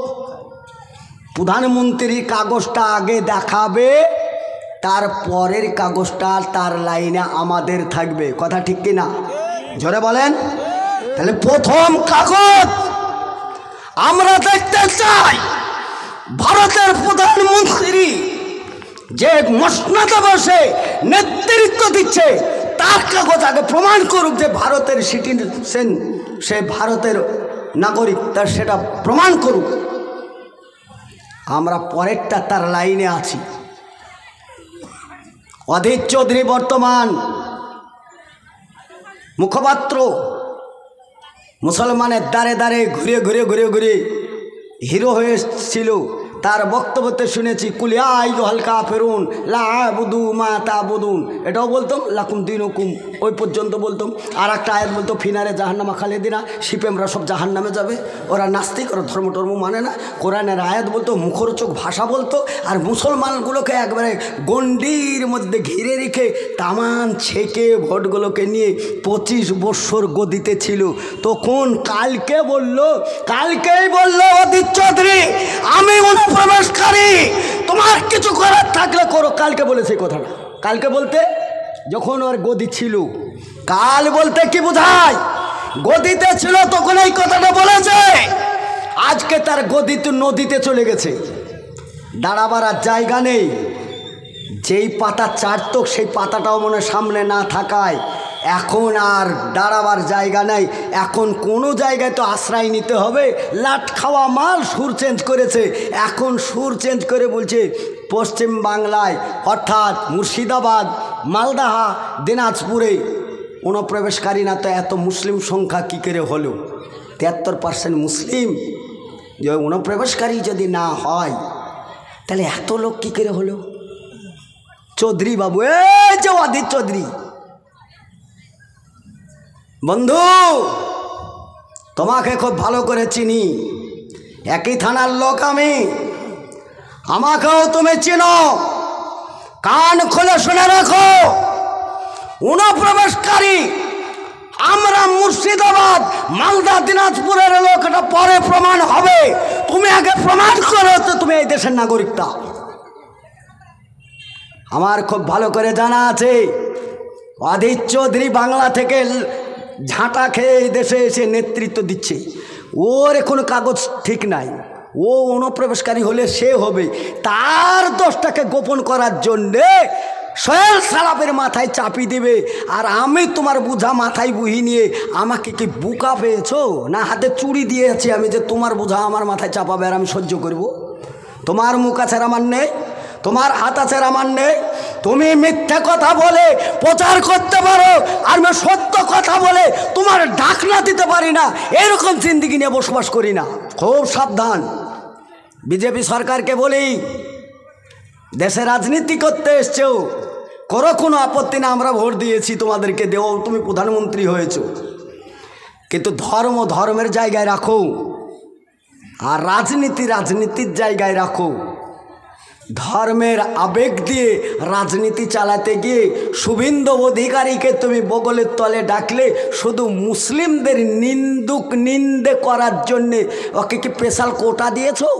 প্রধানমন্ত্রীর কাগজটা আগে দেখাবে, তারপরের কাগজটা তার লাইনে আমাদের থাকবে। কথা ঠিক কি না? জোরে বলেন। তাহলে প্রথম কাগজ আমরা দেখতে চাই ভারতের প্রধানমন্ত্রী যে মসনদে বসে নেতৃত্ব দিচ্ছে তার কাগজ আগে প্রমাণ করুক যে ভারতের সিটিজেন, সে ভারতের নাগরিক, তার সেটা প্রমাণ করুক। আমরা পরেরটা তার লাইনে আছি। অধীর চৌধুরী বর্তমান মুখপাত্র, মুসলমানের দ্বারে দ্বারে ঘুরে ঘুরে ঘুরে ঘুরে হিরো হয়েছিল। তার বক্তব্যতে শুনেছি কুলিয়া আইয়ুহাল কাফিরুন লা আ'বুদু মা তা'বুদুন, এটাও বলতাম, লাকুম দীনুকুম ওই পর্যন্ত বলতাম। আর একটা আয়াত বলতো ফিনারে জাহান্নামা খালিদিনা, শিপেমরা সব জাহান্নামে যাবে, ওরা নাস্তিক, ওরা ধর্ম টর্ম মানে না। কোরআনের আয়াত বলতো, মুখরোচক ভাষা বলতো, আর মুসলমানগুলোকে একবারে গণ্ডির মধ্যে ঘিরে রেখে তামান ছেকে ভোটগুলোকে নিয়ে 25 বৎসর গদিতে ছিল। তখন কালকেই বললো অধীর চৌধুরী আমি অনুপ্রবেশকারী, তোমার কিছু করার থাকলে করো। কালকে বলেছে কথাটা। কালকে বলতে যখন ওর গদি ছিল, কাল বলতে কি বোঝায়? গদিতে ছিল তখন এই কথাটা বলেছে। আজকে তার গদি তো নদীতে চলে গেছে, দাঁড়াবার আর জায়গা নেই। যেই পাতা চাটতো সেই পাতাটাও মনে সামনে না থাকায় এখন আর দাঁড়াবার জায়গা নেই। এখন কোনো জায়গায় তো আশ্রয় নিতে হবে। লাট খাওয়া মাল সুর চেঞ্জ করেছে, এখন সুর চেঞ্জ করে বলছে পশ্চিম বাংলায় অর্থাৎ মুর্শিদাবাদ, মালদাহা, দিনাজপুরে অনুপ্রবেশকারী না তো এত মুসলিম সংখ্যা কী করে হলো? 73% মুসলিম। যে অনুপ্রবেশকারী যদি না হয় তাহলে এত লোক কী করে হলো? চৌধুরী বাবু, এই যে অধীর চৌধুরী বন্ধু, তোমাকে খুব ভালো করে চিনি, একই থানার লোক আমি, আমাকেও তুমি চিনো। কান খুলে শুনে রাখো, অনুপ্রবেশকারী আমরা মুর্শিদাবাদ, মালদা, দিনাজপুরের লোক, এটা পরে প্রমাণ হবে। তুমি আগে প্রমাণ করো তো তুমি এই দেশের নাগরিকটা। আমার খুব ভালো করে জানা আছে অধীর চৌধুরী বাংলা থেকে ঝাঁটা খেয়ে এই দেশে এসে নেতৃত্ব দিচ্ছে। ওর কোনো কাগজ ঠিক নাই, ও অনুপ্রবেশকারী হলে সে হবে। তার দোষটাকে গোপন করার জন্যে সোহেল সালাবের মাথায় চাপি দেবে, আর আমি তোমার বোঝা মাথায় বুহি নিয়ে আমাকে কি বোকা পেয়েছো, না হাতে চুড়ি দিয়েছি আমি যে তোমার বোঝা আমার মাথায় চাপাবে আর আমি সহ্য করব? তোমার মুখ আছে আমার নেই, তোমার হাত আছে আমার নেই। তুমি মিথ্যা কথা বলে প্রচার করতে পারো, আর আমি সত্য কথা বলে তোমার ঢাকনা দিতে পারি না। এরকম জিন্দিগি নিয়ে বসবাস করি না, খুব সাবধান। বিজেপি সরকারকে বলি, দেশে রাজনীতি করতে এসছো, করো, কোনো আপত্তি না, আমরা ভোট দিয়েছি তোমাদেরকে, দেও, তুমি প্রধানমন্ত্রী হয়েছো, কিন্তু ধর্ম ধর্মের জায়গায় রাখো, আর রাজনীতি রাজনীতির জায়গায় রাখো। ধর্মের আবেগ দিয়ে রাজনীতি চালাতে গিয়ে শুভেন্দু অধিকারীকে তুমি বগলের তলে ডাকলে শুধু মুসলিমদের নিন্দে করার জন্যে ওকে কি স্পেশাল কোটা দিয়েছো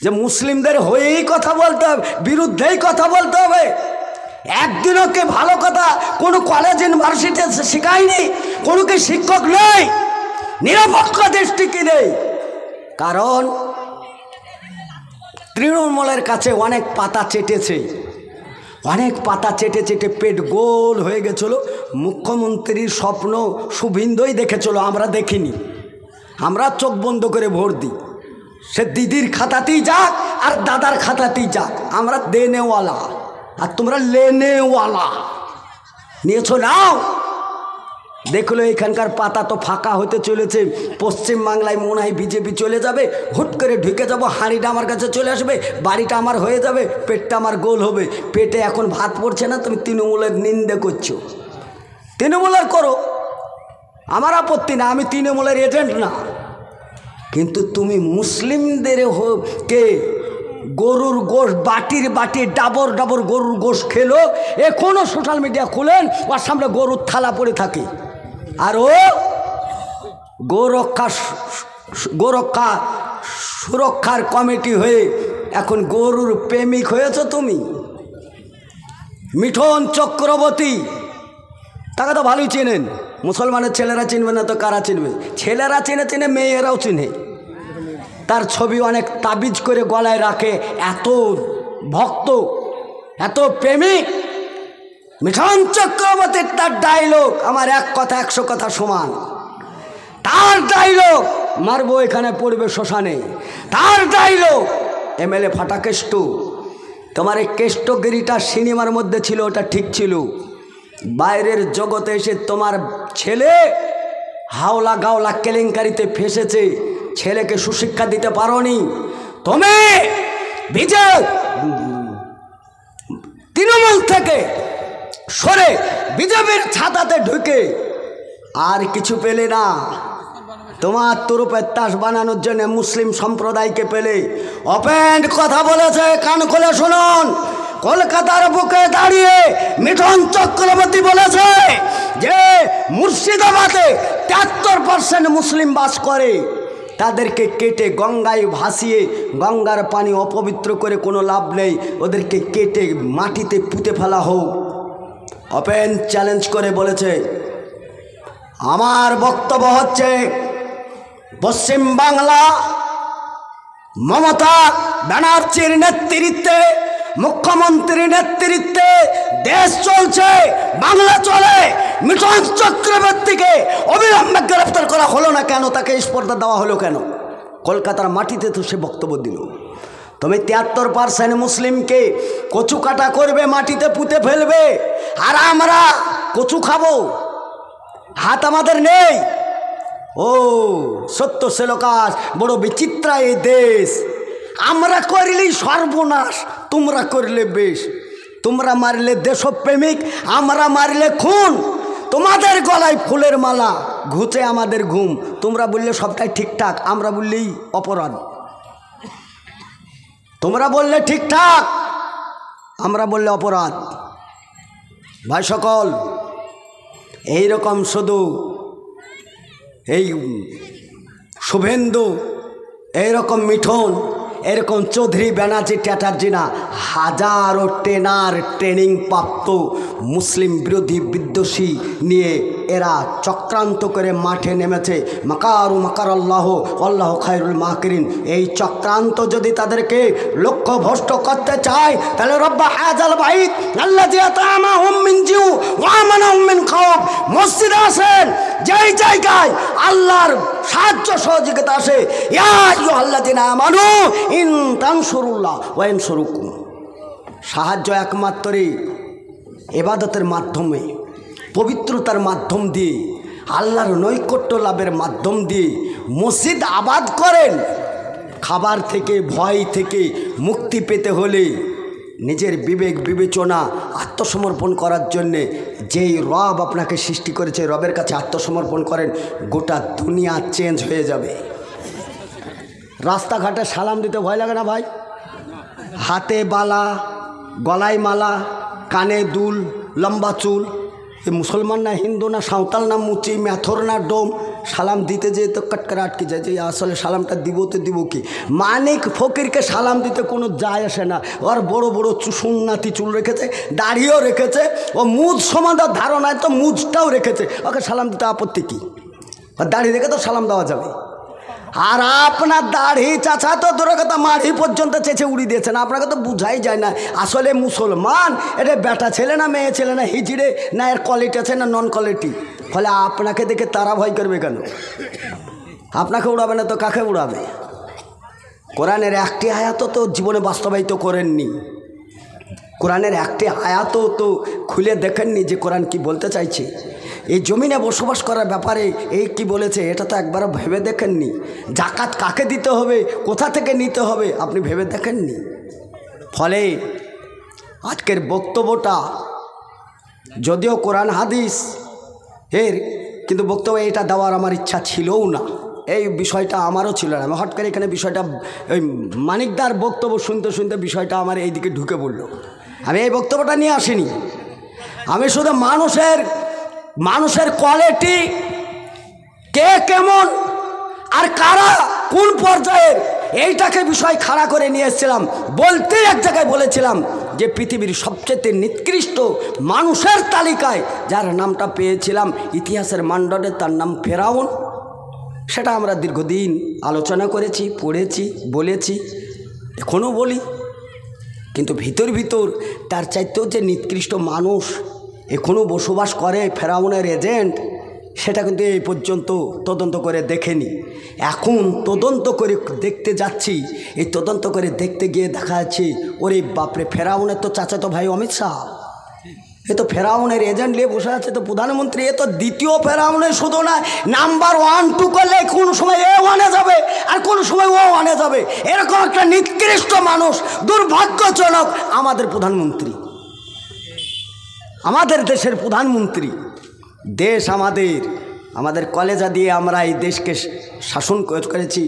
যে মুসলিমদের হয়েই কথা বলতে হবে, বিরুদ্ধেই কথা বলতে হবে? একদিন ওকে ভালো কথা কোনো কলেজ ইউনিভার্সিটিতে শেখায়নি, কোনো কি শিক্ষক নেই, নিরপেক্ষ দৃষ্টিকে নেই। কারণ তৃণমূলের কাছে অনেক পাতা চেটেছে, অনেক পাতা চেটে চেটে পেট গোল হয়ে গেছিলো। মুখ্যমন্ত্রীর স্বপ্ন শুভেন্দুই দেখেছিল, আমরা দেখিনি। আমরা চোখ বন্ধ করে ভোট দিই, সে দিদির খাতাতেই যাক আর দাদার খাতাতেই যাক, আমরা দেনেওয়ালা আর তোমরা লেনেওয়ালা। নিয়েছো নাও। দেখলো এখানকার পাতা তো ফাঁকা হতে চলেছে, পশ্চিমবাংলায় মনে হয় বিজেপি চলে যাবে, হুট করে ঢুকে যাবো, হাঁড়িটা আমার কাছে চলে আসবে, বাড়িটা আমার হয়ে যাবে, পেটটা আমার গোল হবে। পেটে এখন ভাত পড়ছে না, তুমি তৃণমূলের নিন্দে করছো। তৃণমূলের করো, আমার আপত্তি না, আমি তৃণমূলের এজেন্ট না, কিন্তু তুমি মুসলিমদের কে গরুর গোশ বাটির বাটি ডাবর ডাবর গরুর গোশ খেলো, এখনও সোশ্যাল মিডিয়া খুলেন ওর সামনে গরুর থালা পড়ে থাকে, আর ও গোরক্ষা সুরক্ষার কমিটি হয়ে এখন গরুর প্রেমিক হয়েছ তুমি। মিঠন চক্রবর্তী, তাকে তো ভালোই চেনেন, মুসলমানের ছেলেরা চিনবে না তো কারা চিনবে? ছেলেরা চেনে চেনে, মেয়েরাও চিনে। তার ছবি অনেক তাবিজ করে গলায় রাখে, এত ভক্ত, এত প্রেমিক। মিঠন চক্রবর্তীর তার ডায়লগ আমার এক কথা 100 কথা সমান। তার ডায়লগ মারবো এখানে পড়বে শ্মশানে। তার ডায়লগ এমএলএ ফাটা কেষ্ট। তোমার এই কেষ্টগিরিটা সিনেমার মধ্যে ছিল, ওটা ঠিক ছিল। বাইরের জগতে এসে তোমার ছেলে হাওলা গাওলা কেলেঙ্কারিতে ফেসেছে, ছেলেকে সুশিক্ষা দিতে পারোনি তুমি। তৃণমূল থেকে সরে বিজেপির ছাতাতে ঢুকে আর কিছু পেলে না। তোমার তুরুপের তাস বানানোর জন্য মুসলিম সম্প্রদায়কে পেলে। ওপেন কথা বলেছে, কান খুলে শুনুন। কলকাতার বুকে দাঁড়িয়ে মিঠন চক্রবর্তী বলেছে যে মুর্শিদাবাদে 73% মুসলিম বাস করে, তাদেরকে কেটে গঙ্গায় ভাসিয়ে গঙ্গার পানি অপবিত্র করে কোনো লাভ নেই, ওদেরকে কেটে মাটিতে পুঁতে ফেলা হোক। ওপেন চ্যালেঞ্জ করে বলেছে। আমার বক্তব্য হচ্ছে, পশ্চিম বাংলা মমতা ব্যানার্জির নেতৃত্বে, মুখ্যমন্ত্রীর নেতৃত্বে দেশ চলছে, বাংলা চলে। মিঠন চক্রবর্তীকে অবিলম্বে গ্রেফতার করা হলো না কেন? তাকে স্পর্ধা দেওয়া হলো কেন? কলকাতার মাটিতে তো সে বক্তব্য দিল। তুমি 73% মুসলিমকে কচু কাটা করবে, মাটিতে পুঁতে ফেলবে, আর আমরা কচু খাবো? হাত আমাদের নেই। ও সত্য শ্লোকাস, বড় বিচিত্র এই দেশ। আমরা করলেই সর্বনাশ, তোমরা করলে বেশ। তোমরা মারলে দেশপ্রেমিক, আমরা মারলে খুন। তোমাদের গলায় ফুলের মালা, ঘুচে আমাদের ঘুম। তোমরা বললে সবটাই ঠিকঠাক, আমরা বললেই অপরাধ। তোমরা বললে ঠিকঠাক, আমরা বললে অপরাধ। ভাই সকল, এইরকম শুধু এই শুভেন্দু, এইরকম মিঠন, এরকম চৌধুরী ব্যানার্জি চ্যাটার্জি না, হাজারো ট্রেনিং প্রাপ্ত মুসলিম বিরোধী বিদ্বেষী নিয়ে এরা চক্রান্ত করে মাঠে নেমেছে। মাকারু মাকার আল্লাহ আল্লাহ খায়রুল মাকিরিন। এই চক্রান্ত যদি তাদেরকে লক্ষ্যভ্রষ্ট করতে চায় তাহলে রব্বা হাযাল বাইত আল্লাযী আত'আমাহুম মিন জিউ ওয়া আমানাহুম মিন খাউফ, মসজিদে আসেন যেই জায়গায় আল্লাহর সাহায্য সহযোগিতা আসে, ইয়া আইয়ুহাল্লাযীনা আমানু ইন তানসুরুল্লাহ ওয়া ইয়ানসুরুকুম। সাহায্য একমাত্রই ইবাদতের মাধ্যমে, পবিত্রতার মাধ্যম দিয়ে, আল্লাহর নৈকট্য লাভের মাধ্যম দিয়ে মসজিদ আবাদ করেন। খাবার থেকে, ভয় থেকে মুক্তি পেতে হলে নিজের বিবেক বিবেচনা আত্মসমর্পণ করার জন্যে যেই রব আপনাকে সৃষ্টি করেছে রবের কাছে আত্মসমর্পণ করেন, গোটা দুনিয়া চেঞ্জ হয়ে যাবে। রাস্তাঘাটে সালাম দিতে ভয় লাগে না ভাই? হাতে বালা, গলায় মালা, কানে দুল, লম্বা চুল, এ মুসলমান না হিন্দু না সাঁওতাল না মুচি মেথর না ডোম, সালাম দিতে যেয়ে তো কটকরে আটকে যায় যে আসলে সালামটা দিব তো দিব কি। মানিক ফকিরকে সালাম দিতে কোনো যায় আসে না, ওর বড় বড় সুন্নাতি চুল রেখেছে, দাড়িও রেখেছে, ও মুজ সমাদার ধারণায় তো মুজটাও রেখেছে, ওকে সালাম দিতে আপত্তি কী? আর দাড়ি রেখে তো সালাম দেওয়া যাবে। আর আপনার দাড়ি চাচা তো দূরের কথা মাড়ি পর্যন্ত চেঁচে উড়িয়ে দিয়েছেন, আপনাকে তো বুঝাই যায় না আসলে মুসলমান এটা বেটা ছেলে না মেয়ে ছেলে না হিজড়ে না এর কোয়ালিটি আছে না নন কোয়ালিটি। ফলে আপনাকে দেখে তারা ভয় করবে কেন? আপনাকে উড়াবে না তো কাকে উড়াবে? কোরআনের একটি আয়াতও তো জীবনে বাস্তবায়িত করেননি, কোরআনের একটি আয়াতও তো খুলে দেখেননি যে কোরআন কি বলতে চাইছে। এই জমিনে বসবাস করার ব্যাপারে এই কি বলেছে এটা তো একবারও ভেবে দেখেননি। জাকাত কাকে দিতে হবে, কোথা থেকে নিতে হবে আপনি ভেবে দেখেননি। ফলে আজকের বক্তব্যটা যদিও কোরআন হাদিস এর, কিন্তু বক্তব্য এটা দেওয়ার আমার ইচ্ছা ছিলও না, এই বিষয়টা আমারও ছিল না। আমি হট করে এখানে বিষয়টা ওই মানিকদার বক্তব্য শুনতে শুনতে বিষয়টা আমার এই দিকে ঢুকে পড়লো। আমি এই বক্তব্যটা নিয়ে আসিনি, আমি শুধু মানুষের কোয়ালিটি কে কেমন আর কারা কোন পর্যায়ের এইটাকে বিষয় খাড়া করে নিয়ে এসেছিলাম। বলতে এক জায়গায় বলেছিলাম যে পৃথিবীর সবচেয়ে নিকৃষ্ট মানুষের তালিকায় যার নামটা পেয়েছিলাম ইতিহাসের মানদণ্ডে, তার নাম ফেরাউন। সেটা আমরা দীর্ঘদিন আলোচনা করেছি, পড়েছি, বলেছি, এখনও বলি। কিন্তু ভিতর তার চাইতেও যে নিকৃষ্ট মানুষ এখনও বসবাস করে ফেরাউনের এজেন্ট, সেটা কিন্তু এই পর্যন্ত তদন্ত করে দেখেনি। এখন তদন্ত করে দেখতে যাচ্ছি, এই তদন্ত করে দেখতে গিয়ে দেখা যাচ্ছে ওরে বাপরে, ফেরাউনের তো চাচাতো ভাই অমিত শাহ, এ তো ফেরাউনের এজেন্ট নিয়ে বসে আছে, তো প্রধানমন্ত্রী। এ তো দ্বিতীয় ফেরাউনের শুধু না, নাম্বার 1 2 করলে কোনো সময় এ ওয়ানে যাবে আর কোনো সময় ও ওয়ানে যাবে, এরকম একটা নিকৃষ্ট মানুষ। দুর্ভাগ্যজনক আমাদের প্রধানমন্ত্রী, আমাদের দেশের প্রধানমন্ত্রী। দেশ আমাদের কলেজা দিয়ে আমরা এই দেশকে শাসন করেছি,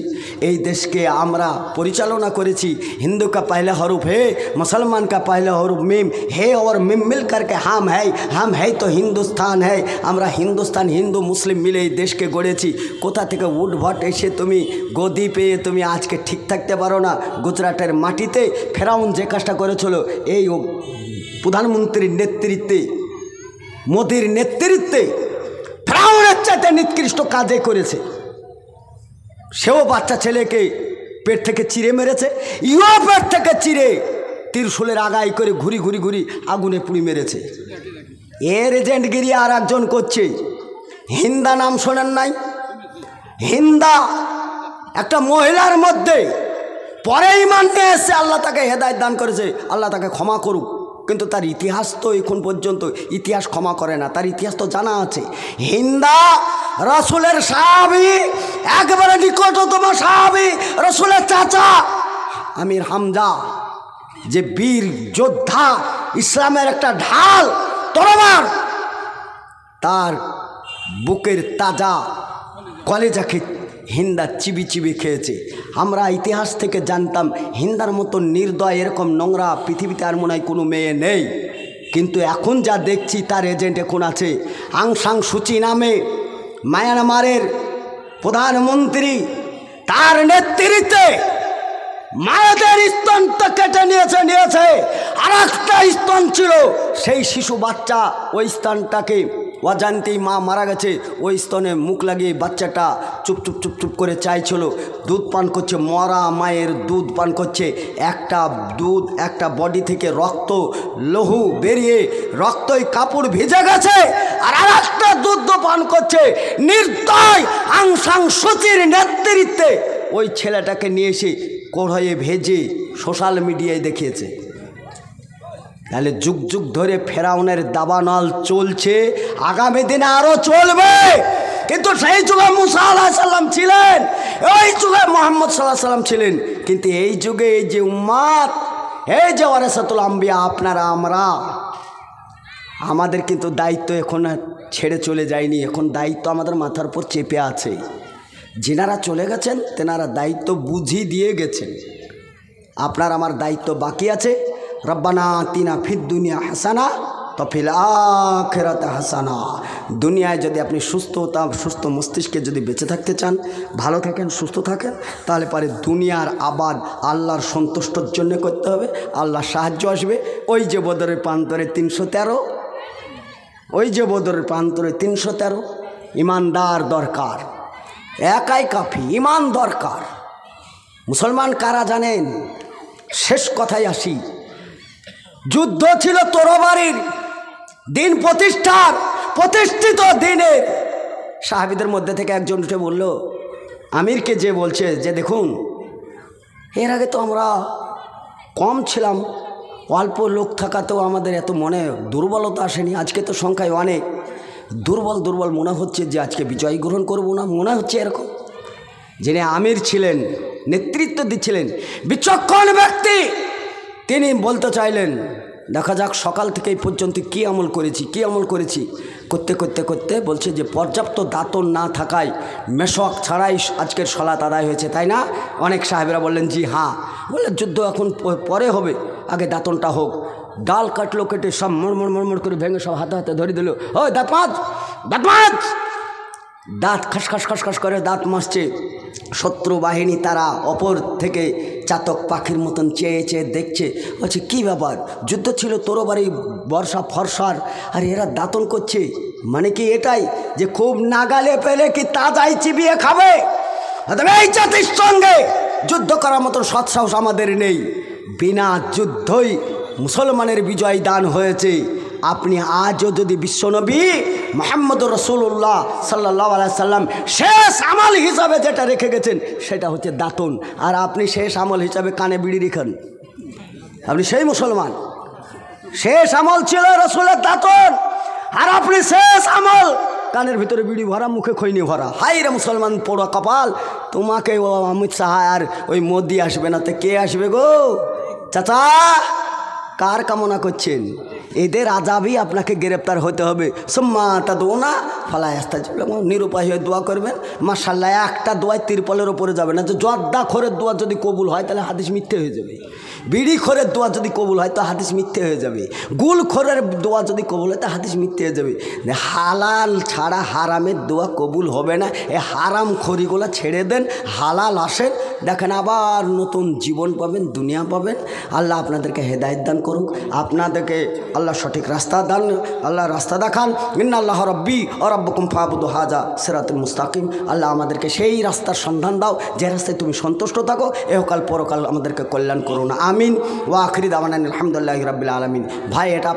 এই দেশকে আমরা পরিচালনা করেছি। हिंदू का पहला हरूफ है, मुसलमान का पहला हरूफ मीम है और मीम मिल करके हम है तो हिंदुस्तान है। আমরা হিন্দুস্তান হিন্দু মুসলিম মিলে এই দেশকে গড়েছি। কোথা থেকে উঠভট এসে তুমি গদি পেয়ে তুমি আজকে ঠিক থাকতে পারো না। গুজরাটের মাটিতে ফেরাউন যে কাজটা করেছিল এই প্রধানমন্ত্রীর নেতৃত্বে, মোদির নেতৃত্বে ফেরাউনের চাইতে নিকৃষ্ট কাজে করেছে। সেও বাচ্চা ছেলেকে পেট থেকে চিরে মেরেছে, ইও পেট থেকে চিরে ত্রিশূলের আগাই করে ঘুরি আগুনে পুড়ি মেরেছে। এর এজেন্টগিরি আর একজন করছে, হিন্দা নাম শোনেন নাই? হিন্দা একটা মহিলার মধ্যে পরে ঈমান নিয়ে এসে আল্লাহ তাকে হেদায়েত দান করেছে, আল্লাহ তাকে ক্ষমা করুক। কিন্তু তার ইতিহাস তো এখন পর্যন্ত ইতিহাস ক্ষমা করে না, তার ইতিহাস তো জানা আছে। হিন্দা রসুলের সাহাবী, একবারে নিকটতম সাহাবী, রসুলের চাচা আমির হামজা, যে বীর যোদ্ধা, ইসলামের একটা ঢাল তরবার, তার বুকের তাজা কলেজাকে হিন্দা চিবি খেয়েছে। আমরা ইতিহাস থেকে জানতাম হিন্দার মতো নির্দয় এরকম নোংরা পৃথিবীতে আর মনে হয় কোনো মেয়ে নেই। কিন্তু এখন যা দেখছি তার এজেন্ট এখন আছে। আং সাং সুচি নামে মায়ানমারের প্রধানমন্ত্রী, তার নেতৃত্বে মায়েদের স্তনটা কেটে নিয়েছে আর একটা স্তন ছিল, সেই শিশু বাচ্চা ওই স্তনটাকে অজান্তেই মা মারা গেছে, ওই স্তনে মুখ লাগিয়ে বাচ্চাটা চুপ চুপ চুপ চুপ করে চাইছিল, দুধ পান করছে, মরা মায়ের দুধ পান করছে। একটা বডি থেকে রক্ত লহু বেরিয়ে রক্তই কাপড় ভিজে গেছে, আর একটা দুধ পান করছে। নির্দয় আং সাং সুচির নেতৃত্বে ওই ছেলেটাকে নিয়ে এসে কড়াইয়ে ভেজে সোশ্যাল মিডিয়ায় দেখিয়েছে। তাহলে যুগ যুগ ধরে ফেরাউনের দাবানল চলছে, আগামী দিনে আরো চলবে। কিন্তু সেই যুগে মুসা আলাইহিস সালাম ছিলেন, ওই যুগে মুহাম্মদ সাল্লাল্লাহু আলাইহি সাল্লাম ছিলেন, কিন্তু এই যুগে এই যে উম্মাত, এই যে ওয়ারাসাতুল আম্বিয়া আপনারা আমরা, আমাদের কিন্তু দায়িত্ব এখন ছেড়ে চলে যায়নি, এখন দায়িত্ব আমাদের মাথার উপর চেপে আছে। যিনারা চলে গেছেন তেনারা দায়িত্ব বুঝিয়ে দিয়ে গেছেন, আপনার আমার দায়িত্ব বাকি আছে। রব্বানা আতিনা ফিদ দুনিয়া হাসানা তফিল আখিরাতে হাসানা। দুনিয়ায় যদি আপনি সুস্থ মস্তিষ্কে যদি বেঁচে থাকতে চান, ভালো থাকেন, সুস্থ থাকেন, তাহলে পরে দুনিয়ার আবাদ আল্লাহর সন্তুষ্টর জন্য করতে হবে, আল্লাহর সাহায্য আসবে। ওই যে বদরের প্রান্তরে 313, ওই যে বদরের প্রান্তরে 313, ইমানদার দরকার, একাই কাফি, ইমান দরকার। মুসলমান কারা জানেন? শেষ কথায় আসি, যুদ্ধ ছিল তরবারির, দিন প্রতিষ্ঠিত দিনের। সাহাবীদের মধ্যে থেকে একজন উঠে বলল, আমিরকে যে বলছে যে দেখুন, এর আগে তো আমরা কম ছিলাম, অল্প লোক থাকাতেও আমাদের এত মনে দুর্বলতা আসেনি, আজকে তো সংখ্যায় অনেক, দুর্বল মনে হচ্ছে যে আজকে বিজয় গ্রহণ করব না, মনে হচ্ছে এরকম। যিনি আমির ছিলেন, নেতৃত্ব দিচ্ছিলেন, বিচক্ষণ ব্যক্তি, তিনি বলতে চাইলেন, দেখা যাক সকাল থেকে এই পর্যন্ত কী আমল করেছি। করতে বলছে যে পর্যাপ্ত দাঁতন না থাকায় মেশক ছাড়াই আজকের সালাত আদায় হয়েছে, তাই না? অনেক সাহেবরা বললেন জি হ্যাঁ। বললেন যুদ্ধ এখন পরে হবে, আগে দাঁতনটা হোক। ডাল কাটলো, কেটে সব মড়মড় করে ভেঙে সব হাতে ধরে দিল, ওই দাঁত মাছ। দাঁত খাস করে দাঁত মাসছে। শত্রু বাহিনী তারা অপর থেকে চাতক পাখির মতন চেয়ে দেখছে, বলছে কী ব্যাপার, যুদ্ধ ছিল তরবারি বর্ষা ফর্সার, আর এরা দাঁতন করছে, মানে কি এটাই যে খুব নাগালে পেলে কি তাজাই চিবিয়ে খাবে? এই জাতির সঙ্গে যুদ্ধ করার মতন সৎসাহস আমাদের নেই। বিনা যুদ্ধই মুসলমানের বিজয় দান হয়েছে। আপনি আজও যদি বিশ্বনবী মুহাম্মদুর রাসূলুল্লাহ সাল্লাল্লাহু আলাইহি সাল্লাম শেষ আমল হিসাবে যেটা রেখে গেছেন সেটা হচ্ছে দাঁতন, আর আপনি শেষ আমল হিসাবে কানে বিড়ি রেখেন, আপনি সেই মুসলমান। শেষ আমল ছিল রাসূলের দাঁতন, আর আপনি শেষ আমল কানের ভিতরে বিড়ি ভরা, মুখে খৈনি ভরা। হাই রে মুসলমান পোড়া কপাল, তোমাকে ও অমিত শাহ আর ওই মোদি আসবে না, তো কে আসবে গো? চাচা কার কামনা করছেন? এদের আজাবই আপনাকে গ্রেপ্তার হতে হবে। সুম্মা তাদউনা ফালা ইস্তাজিব, নিরুপায় হয়ে দোয়া করবেন। মাশাআল্লাহ, একটা দোয়ায় তিরপলের ওপরে যাবে না। যে জর্দা খোরের দোয়া যদি কবুল হয় তাহলে হাদিস মিথ্যে হয়ে যাবে, বিড়ি খোরের দোয়া যদি কবুল হয় তো হাদিস মিথ্যে হয়ে যাবে, গুল খোরের দোয়া যদি কবুল হয় তো হাদিস মিথ্যে হয়ে যাবে। হালাল ছাড়া হারামের দোয়া কবুল হবে না। এই হারাম খড়িগুলো ছেড়ে দেন, হালাল আসেন, দেখেন আবার নতুন জীবন পাবেন, দুনিয়া পাবেন। আল্লাহ আপনাদেরকে হেদায়েত দান করুক, আপনাদেরকে আল্লাহ সঠিক রাস্তা দান, আল্লাহ রাস্তা দেখান। ইন্নাল্লাহ রব্বি ওয়া রাব্বুকুম ফাবুদু হাযা সিরাতুল মুস্তাকিম। আল্লাহ আমাদেরকে সেই রাস্তার সন্ধান দাও যে রাস্তায় তুমি সন্তুষ্ট থাকো, এহকাল পরকাল আমাদেরকে কল্যাণ করুন। আমিন। ওয়া আখিরি দাওয়ানা আলহামদুলিল্লাহি রাব্বিল আলামিন। ভাই এটা